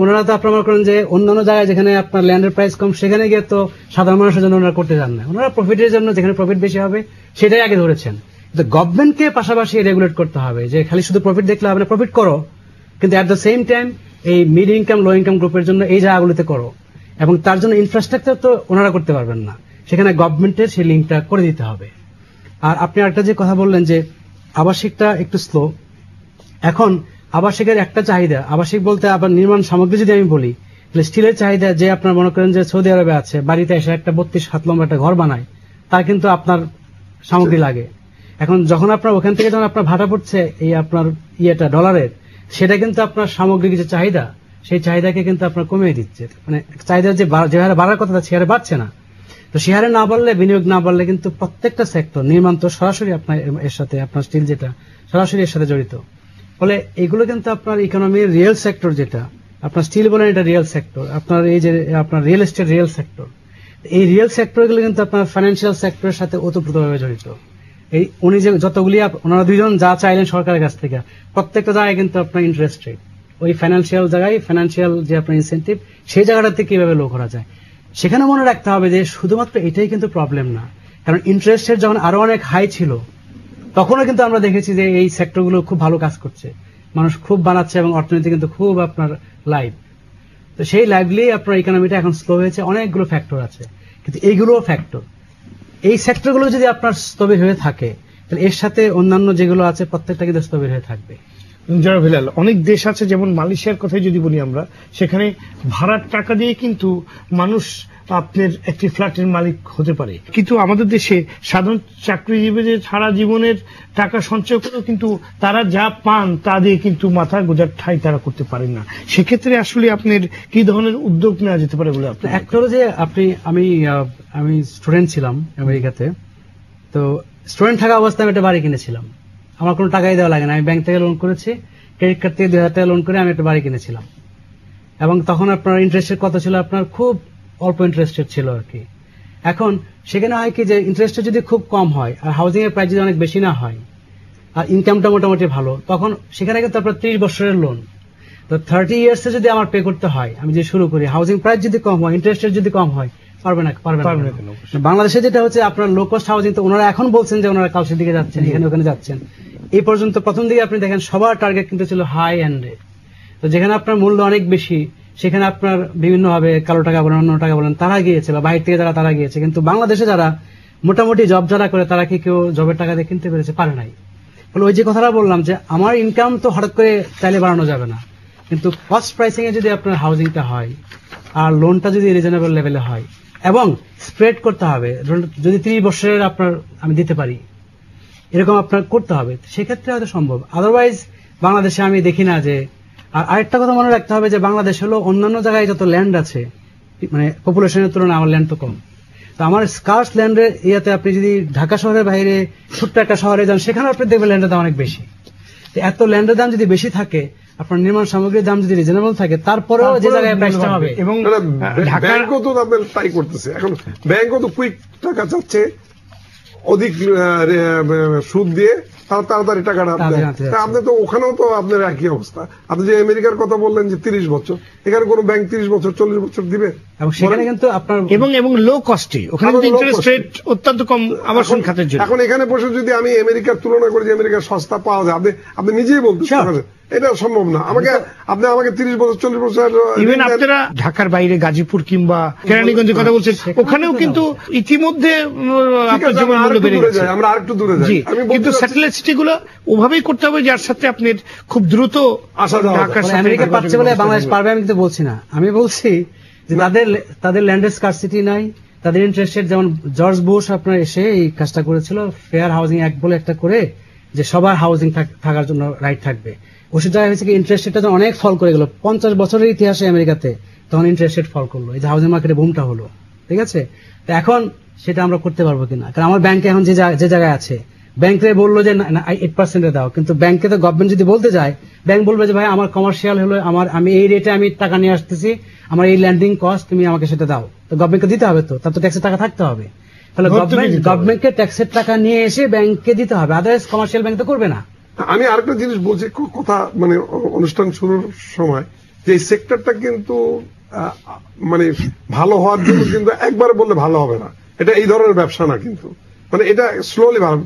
ওনারা তো আপনার মনে করেন যে অন্যান্য জায়গায় যেখানে আপনার ল্যান্ডের প্রাইস কম সেখানে গিয়ে তো সাধারণ মানুষের জন্য ওনারা করতে চান না, ওনারা প্রফিটের জন্য যেখানে প্রফিট বেশি হবে সেটাই আগে ধরেছেন। তো গভর্নমেন্টকে পাশাপাশি রেগুলেট করতে হবে যে খালি শুধু প্রফিট দেখলে হবে না, প্রফিট করো কিন্তু অ্যাট দ্য সেম টাইম এই মিড ইনকাম লো ইনকাম গ্রুপের জন্য এই জায়গাগুলিতে করো, এবং তার জন্য ইনফ্রাস্ট্রাকচার তো ওনারা করতে পারবেন না, সেখানে গভর্নমেন্টের সেই লিঙ্কটা করে দিতে হবে। আর আপনি একটা যে কথা বললেন যে আবাসিকটা একটু স্লো, এখন আবাসিকের একটা চাহিদা, আবাসিক বলতে আবার নির্মাণ সামগ্রী যদি আমি বলি তাহলে স্টিলের চাহিদা, যে আপনার মনে করেন যে সৌদি আরবে আছে, বাড়িতে এসে একটা 32 হাত লম্বা একটা ঘর বানায়, তার কিন্তু আপনার সামগ্রী লাগে। এখন যখন আপনার ওখান থেকে যখন আপনার ভাড়া পড়ছে এই আপনার ডলারের, সেটা কিন্তু আপনার সামগ্রিক যে চাহিদা সেই চাহিদাকে কিন্তু আপনার কমিয়ে দিচ্ছে, মানে চাহিদা যে হারে বাড়ার কথা সে হারে বাড়ছে না। তো সে হারে না বাড়লে, বিনিয়োগ না বাড়লে কিন্তু প্রত্যেকটা সেক্টর, নির্মাণ তো সরাসরি আপনার এর সাথে, আপনার স্টিল যেটা সরাসরি এর সাথে জড়িত, ফলে এগুলো কিন্তু আপনার ইকোনমির রিয়েল সেক্টর, যেটা আপনার স্টিল বলেন এটা রিয়েল সেক্টর, আপনার এই যে আপনার রিয়েল এস্টেট রিয়েল সেক্টর, এই রিয়েল সেক্টরগুলো কিন্তু আপনার ফাইন্যান্সিয়াল সেক্টরের সাথে ওতপ্রোতভাবে জড়িত। এই উনি যে যতগুলি ওনারা দুইজন যা চাইলেন সরকারের কাছ থেকে, প্রত্যেকটা জায়গায় কিন্তু আপনার ইন্টারেস্ট রেট, ওই ফাইন্যান্সিয়াল জায়গায় ফাইন্যান্সিয়াল যে আপনার ইনসেন্টিভ, সেই জায়গাটাতে কিভাবে লো করা যায়, সেখানে মনে রাখতে হবে যে শুধুমাত্র এটাই কিন্তু প্রবলেম না, কারণ ইন্টারেস্ট রেট যখন আরো অনেক হাই ছিল তখনও কিন্তু আমরা দেখেছি যে এই সেক্টরগুলো খুব ভালো কাজ করছে, মানুষ খুব বানাচ্ছে এবং অর্থনীতি কিন্তু খুব আপনার লাইভ। তো সেই লাইভলি আপনার ইকোনমিটা এখন স্লো হয়েছে, অনেকগুলো ফ্যাক্টর আছে, কিন্তু এইগুলো ফ্যাক্টর, এই সেক্টরগুলো যদি আপনার স্থবির হয়ে থাকে তাহলে এর সাথে অন্যান্য যেগুলো আছে প্রত্যেকটা কিন্তু স্থবির হয়ে থাকবে। জনাব হেলাল, অনেক দেশ আছে যেমন মালয়েশিয়ার কথাই যদি বলি আমরা, সেখানে ভাড়ার টাকা দিয়ে কিন্তু মানুষ আপনার একটি ফ্ল্যাটের মালিক হতে পারে, কিন্তু আমাদের দেশে সাধারণ চাকরিজীবীদের সারা জীবনের টাকা সঞ্চয় করেও কিন্তু তারা যা পান তা দিয়ে কিন্তু মাথা গোজার ঠাঁই তারা করতে পারেন না। সেক্ষেত্রে আসলে আপনার কি ধরনের উদ্যোগ নেওয়া যেতে পারে বলে আপনি? একটা হলো যে আমি স্টুডেন্ট ছিলাম আমেরিকাতে, তো স্টুডেন্ট থাকা অবস্থায় আমি একটা বাড়ি কিনেছিলাম, আমার কোনো টাকাই দেওয়া লাগে না, আমি ব্যাংক থেকে লোন করেছি, ক্রেডিট কার্ড থেকে 2000 টাকা লোন করে আমি একটা বাড়ি কিনেছিলাম, এবং তখন আপনার ইন্টারেস্টের কত ছিল, আপনার খুব অল্প ইন্টারেস্টেড ছিল আর কি। এখন সেখানে হয় কি যে ইন্টারেস্টটা যদি খুব কম হয় আর হাউজিং এর প্রাইস যদি অনেক বেশি না হয় আর ইনকামটা মোটামুটি ভালো, তখন সেখানে কিন্তু আপনার 30 বছরের লোন, তো 30 ইয়ার্স যদি আমার পে করতে হয়, আমি যে শুরু করি, হাউজিং প্রাইস যদি কম হয়, ইন্টারেস্টের যদি কম হয়, পারবে না। বাংলাদেশে যেটা হচ্ছে আপনার লো কস্ট হাউজিং, তো ওনারা এখন বলছেন যে ওনারা কালসের দিকে যাচ্ছেন, এখানে ওখানে যাচ্ছেন, এই পর্যন্ত প্রথম দিকে আপনি দেখেন সবার টার্গেট কিন্তু ছিল হাই এন্ডে, তো যেখানে আপনার মূল্য অনেক বেশি সেখানে আপনার বিভিন্ন ভাবে কালো টাকা বলেন, অন্য টাকা বলেন, তারা গিয়েছে, বা বাইরে থেকে তারা গিয়েছে, কিন্তু বাংলাদেশে যারা মোটামুটি জব যারা করে তারা কি কেউ জবের টাকা দিয়ে কিনতে পেরেছে? পারে নাই। বলে ওই যে কথাটা বললাম যে আমার ইনকাম তো হঠাৎ করে চাইলে বাড়ানো যাবে না, কিন্তু কস্ট প্রাইসিং এ যদি আপনার হাউজিংটা হয় আর লোনটা যদি রিজনেবল লেভেলে হয় এবং স্প্রেড করতে হবে, যদি 30 বছরের আপনার আমি দিতে পারি এরকম আপনার করতে হবে, সেক্ষেত্রে হয়তো সম্ভব। আদারওয়াইজ বাংলাদেশে আমি দেখি না যে। আর আরেকটা কথা মনে রাখতে হবে যে বাংলাদেশ হলো অন্যান্য জায়গায় যত ল্যান্ড আছে, মানে পপুলেশনের তুলনায় আমার ল্যান্ড তো কম, তো আমার স্কার্স ল্যান্ডের ইয়াতে আপনি যদি ঢাকা শহরের বাইরে ছোট্ট একটা শহরে যান, সেখানে আপনি দেখবেন ল্যান্ডের দাম অনেক বেশি। এত ল্যান্ডের দাম যদি বেশি থাকে, আপনার নির্মাণ সামগ্রীর দাম যদি রিজনেবল থাকে, তারপরেও যে জায়গায় প্রাইসটা হবে। এবং ব্যাংকও তো তাই করতেছে, এখন ব্যাংকও তো কুইক টাকা চাচ্ছে, অধিক সুদ দিয়ে তাড়াতাড়ি টাকাটা আপনি তো ওখানেও তো আপনার একই অবস্থা। আপনি যে আমেরিকার কথা বললেন যে 30 বছর, এখানে কোন ব্যাংক 30 বছর 40 বছর দিবে? সেখানে কিন্তু আপনার এবং লো কস্টে, ওখানে ইন্টারেস্ট রেট অত্যন্ত কম আবাসন খাতের জন্য। এখন এখানে বসে যদি আমি আমেরিকার তুলনা করি যে আমেরিকার সস্তা পাওয়া যায়, আপনি নিজেই বলতে এটা সম্ভব না। আমাকে 30 বছর 40 বছর, ইভেন আপনারা ঢাকার বাইরে গাজীপুর কিংবা কেরানীগঞ্জের কথা বলছেন, ওখানেও কিন্তু ইতিমধ্যে আমরা আরেকটু দূরে যাই, কিন্তু স্যাটেলাইট সিটি গুলো ওভাবেই করতে হবে যার সাথে আপনার খুব দ্রুত আসা যাওয়া। আমেরিকা পাচ্ছে বলে বাংলাদেশ পারবে আমি কিন্তু বলছি না, আমি বলছি যে তাদের ল্যান্ডের স্কারসিটি নাই, তাদের ইন্টারেস্টেড, যেমন জর্জ বুশ আপনার এসে এই কাজটা করেছিল, ফেয়ার হাউজিং অ্যাক্ট বলে একটা করে, যে সবার হাউজিং থাকার জন্য রাইট থাকবে। ওষুধ জায়গা হয়েছে কি ইন্টারেস্ট রেটটা অনেক ফল করে গেল, 50 বছরের ইতিহাসে আমেরিকাতে তখন ইন্টারেস্ট রেট ফল করলো, এই যে হাউজিং মার্কেটে বুমটা হলো, ঠিক আছে। তো এখন সেটা আমরা করতে পারবো কিনা, কারণ আমার ব্যাংকে এখন যে জায়গায় আছে, ব্যাংকে বললো যে 8% দাও, কিন্তু ব্যাংকে তো গভর্নমেন্ট যদি বলতে যায়, ব্যাংক বলবে যে ভাই আমার কমার্শিয়াল হলো, আমি এই রেটে আমি টাকা নিয়ে আসতেছি, আমার এই ল্যান্ডিং কস্ট তুমি আমাকে সেটা দাও, তো গভর্নমেন্টকে দিতে হবে, তো তার তো ট্যাক্সের টাকা থাকতে হবে, তাহলে গভর্নমেন্টকে ট্যাক্সের টাকা নিয়ে এসে ব্যাংকে দিতে হবে, আদারওয়াইজ কমার্শিয়াল ব্যাংক তো করবে না। আমি আরেকটা জিনিস বলছি কথা, মানে অনুষ্ঠান শুরুর সময়, যে এই সেক্টরটা কিন্তু মানে ভালো হওয়ার জন্য কিন্তু একবার বললে ভালো হবে না, এটা এই ধরনের ব্যবসা না, কিন্তু মানে এটা স্লোলি ভালো।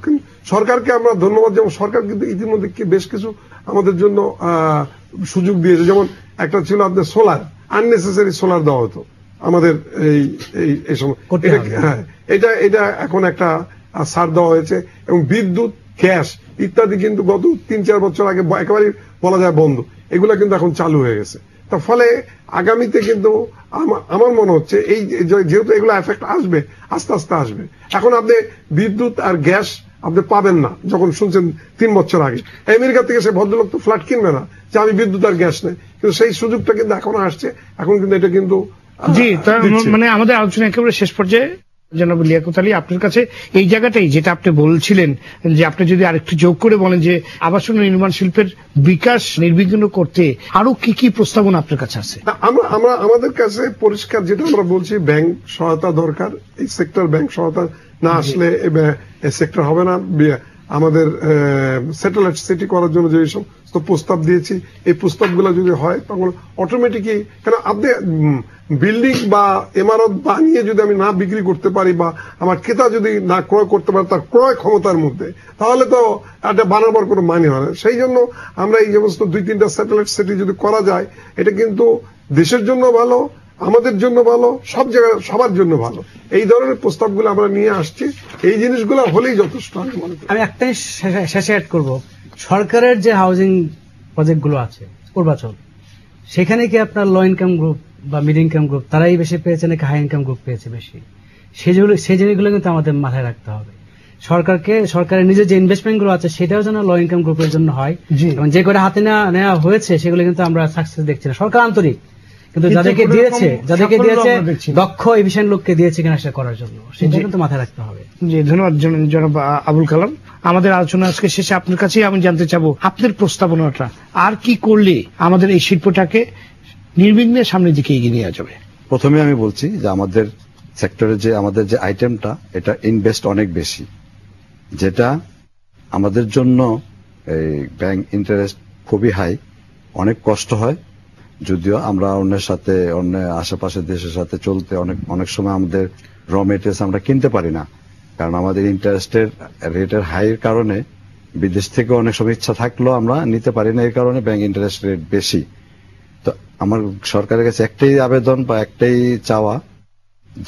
সরকারকে আমরা ধন্যবাদ, যেমন সরকার কিন্তু ইতিমধ্যে বেশ কিছু আমাদের জন্য সুযোগ দিয়েছে। যেমন একটা ছিল আপনার সোলার, আননেসেসারি সোলার দেওয়া হতো আমাদের এই সময়, হ্যাঁ এটা এখন একটা ছাড় দেওয়া হয়েছে, এবং বিদ্যুৎ, গ্যাস ইত্যাদি কিন্তু গত 3-4 বছর আগে একেবারে বলা যায় বন্ধ, এগুলা কিন্তু এখন চালু হয়ে গেছে। তার ফলে আগামীতে কিন্তু আমার মনে হচ্ছে এই যেহেতু এগুলো এফেক্ট আসবে, আস্তে আস্তে আসবে। এখন আপনি বিদ্যুৎ আর গ্যাস আপনি পাবেন না, যখন শুনছেন 3 বছর আগে আমেরিকা থেকে সে ভদ্রলোক তো ফ্ল্যাট কিনবে না যে আমি বিদ্যুৎ আর গ্যাস নেই, কিন্তু সেই সুযোগটা কিন্তু এখন আসছে, এখন কিন্তু এটা কিন্তু জি। মানে আমাদের আলোচনা একেবারে শেষ পর্যায়ে, জনাব লিয়াকত আলী, আপনার কাছে এই জায়গাটাই যেটা আপনি বলছিলেন, যে আপনি যদি আরেকটু যোগ করে বলেন যে আবাসন ও নির্মাণ শিল্পের বিকাশ নির্বিঘ্ন করতে আরো কি কি প্রস্তাবনা আপনার কাছে আছে? আমরা আমাদের কাছে পরিষ্কার যেটা আমরা বলছি, ব্যাংক সহায়তা দরকার। এই সেক্টর ব্যাংক সহায়তা না আসলে এই সেক্টর হবে না। আমাদের স্যাটেলাইট সিটি করার জন্য যে সমস্ত প্রস্তাব দিয়েছি, এই প্রস্তাবগুলো যদি হয় তখন অটোমেটিকই, কেন আপনি বিল্ডিং বা ইমারত বানিয়ে যদি আমি না বিক্রি করতে পারি, বা আমার ক্রেতা যদি না ক্রয় করতে পারে তার ক্রয় ক্ষমতার মধ্যে, তাহলে তো এটা বানাবার কোনো মানে হয় না। সেই জন্য আমরা এই সমস্ত 2-3টা স্যাটেলাইট সিটি যদি করা যায়, এটা কিন্তু দেশের জন্য ভালো, আমাদের জন্য ভালো, সব জায়গায় সবার জন্য ভালো। এই ধরনের প্রস্তাবগুলো আমরা নিয়ে আসছি, এই জিনিসগুলো হলেই যথেষ্ট। আমি একটাই শেষে অ্যাড করব, সরকারের যে হাউজিং প্রজেক্ট গুলো আছে পূর্বাচল, সেখানে কি আপনার লো ইনকাম গ্রুপ বা মিড ইনকাম গ্রুপ তারাই বেশি পেয়েছে নাকি হাই ইনকাম গ্রুপ পেয়েছে বেশি, সেই জিনিসগুলো কিন্তু আমাদের মাথায় রাখতে হবে। সরকারের নিজের যে ইনভেস্টমেন্ট গুলো আছে সেটাও যেন লো ইনকাম গ্রুপের জন্য হয়, এবং যে করে হাতে নেওয়া হয়েছে সেগুলো কিন্তু আমরা সাকসেস দেখছি না। সরকার আন্তরিক, কিন্তু যাদেরকে দিয়েছে দক্ষ এফিশিয়েন্ট লোককে দিয়েছে কিনা সেটা করার জন্য, সেটা কিন্তু মাথায় রাখতে হবে। জি, ধন্যবাদ জনাব আবুল কালাম। আমাদের আলোচনা আজকে শেষে আপনার কাছেই আমি জানতে চাবো, আপনার প্রস্তাবনাটা আর কি করলে আমাদের এই শিল্পটাকে নির্বিঘ্নে সামনের দিকে এগিয়ে নিয়ে যাবে? প্রথমে আমি বলছি যে আমাদের সেক্টরে যে আমাদের যে আইটেমটা, এটা ইনভেস্ট অনেক বেশি, যেটা আমাদের জন্য এই ব্যাংক ইন্টারেস্ট খুবই হাই, অনেক কষ্ট হয়। যদিও আমরা অন্যের সাথে, অন্য আশেপাশের দেশের সাথে চলতে অনেক সময় আমাদের র মেটেরিয়ালস আমরা কিনতে পারি না, কারণ আমাদের ইন্টারেস্টের রেটের হাইয়ের কারণে বিদেশ থেকে অনেক সময় ইচ্ছা থাকলেও আমরা নিতে পারি না, এই কারণে ব্যাংক ইন্টারেস্ট রেট বেশি। তো আমার সরকারের কাছে একটাই আবেদন বা একটাই চাওয়া,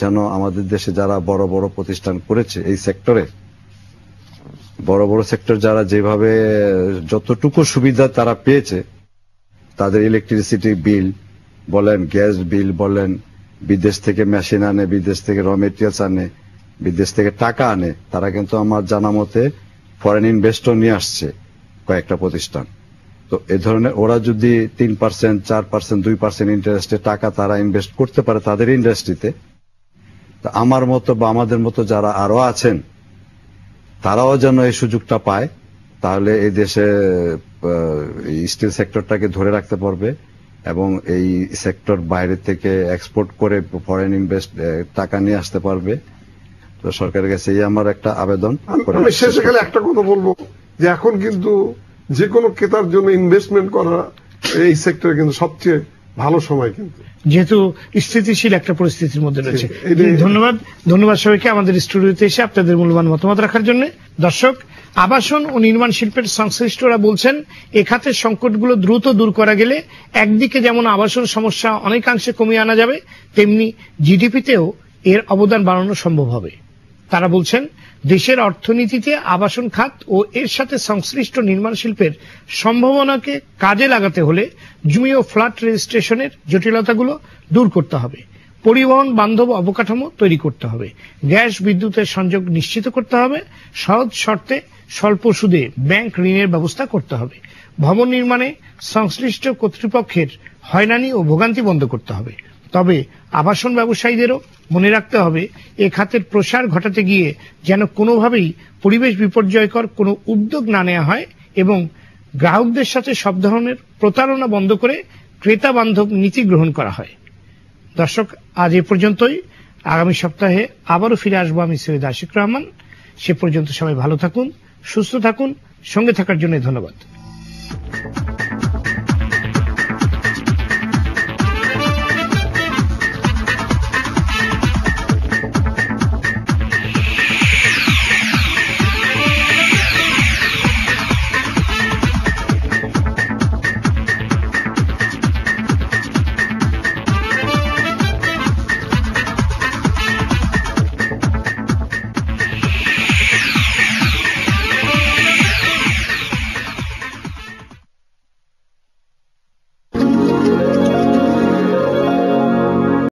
যেন আমাদের দেশে যারা বড় বড় প্রতিষ্ঠান করেছে এই সেক্টরে, বড় বড় সেক্টর যারা যেভাবে যতটুকু সুবিধা তারা পেয়েছে, তাদের ইলেকট্রিসিটি বিল বলেন, গ্যাস বিল বলেন, বিদেশ থেকে মেশিন আনে, বিদেশ থেকে র মেটেরিয়ালস আনে, বিদেশ থেকে টাকা আনে, তারা কিন্তু আমার জানা মতে ফরেন ইনভেস্টর নিয়ে আসছে কয়েকটা প্রতিষ্ঠান। তো এ ধরনের ওরা যদি 3%, 4%, 2% ইন্টারেস্টে টাকা তারা ইনভেস্ট করতে পারে তাদের ইন্ডাস্ট্রিতে, তো আমার মতো বা আমাদের মতো যারা আরো আছেন তারাও যেন এই সুযোগটা পায়, তাহলে এই দেশে স্টিল সেক্টরটাকে ধরে রাখতে পারবে, এবং এই সেক্টর বাইরে থেকে এক্সপোর্ট করে ফরেন ইনভেস্ট টাকা নিয়ে আসতে পারবে। তো সরকারের কাছে এই আমার একটা আবেদন। আমি শেষে গেলে একটা কথা বলবো, যে এখন কিন্তু যে কোনো ক্রেতার জন্য ইনভেস্টমেন্ট করা এই সেক্টরে কিন্তু সবচেয়ে ভালো সময়, কিন্তু যেহেতু স্থিতিশীল একটা পরিস্থিতির মধ্যে রয়েছে। ধন্যবাদ সবাইকে আমাদের স্টুডিওতে এসে আপনাদের মূল্যবান মতামত রাখার জন্য। দর্শক, আবাসন ও নির্মাণ শিল্পের সংশ্লিষ্টরা বলছেন এ খাতের সংকটগুলো দ্রুত দূর করা গেলে একদিকে যেমন আবাসন সমস্যা অনেকাংশে কমিয়ে আনা যাবে, তেমনি জিডিপিতেও এর অবদান বাড়ানো সম্ভব হবে। তারা বলছেন দেশের অর্থনীতিতে আবাসন খাত ও এর সাথে সংশ্লিষ্ট নির্মাণ শিল্পের সম্ভাবনাকে কাজে লাগাতে হলে জমি ও ফ্ল্যাট রেজিস্ট্রেশনের জটিলতাগুলো দূর করতে হবে, পরিবহন বান্ধব অবকাঠামো তৈরি করতে হবে, গ্যাস বিদ্যুতের সংযোগ নিশ্চিত করতে হবে, সহজ শর্তে স্বল্প সুদে ব্যাংক ঋণের ব্যবস্থা করতে হবে, ভবন নির্মাণে সংশ্লিষ্ট কর্তৃপক্ষের হয়রানি ও ভোগান্তি বন্ধ করতে হবে। তবে আবাসন ব্যবসায়ীদেরও মনে রাখতে হবে এ খাতের প্রসার ঘটাতে গিয়ে যেন কোনোভাবেই পরিবেশ বিপর্যয়কর কোনো উদ্যোগ না নেওয়া হয়, এবং গ্রাহকদের সাথে সব ধরনের প্রতারণা বন্ধ করে ক্রেতা বান্ধব নীতি গ্রহণ করা হয়। দর্শক, আজ এ পর্যন্তই। আগামী সপ্তাহে আবারও ফিরে আসবো আমি সৈয়দ আশিক রহমান। সে পর্যন্ত সবাই ভালো থাকুন, সুস্থ থাকুন, সঙ্গে থাকার জন্য ধন্যবাদ।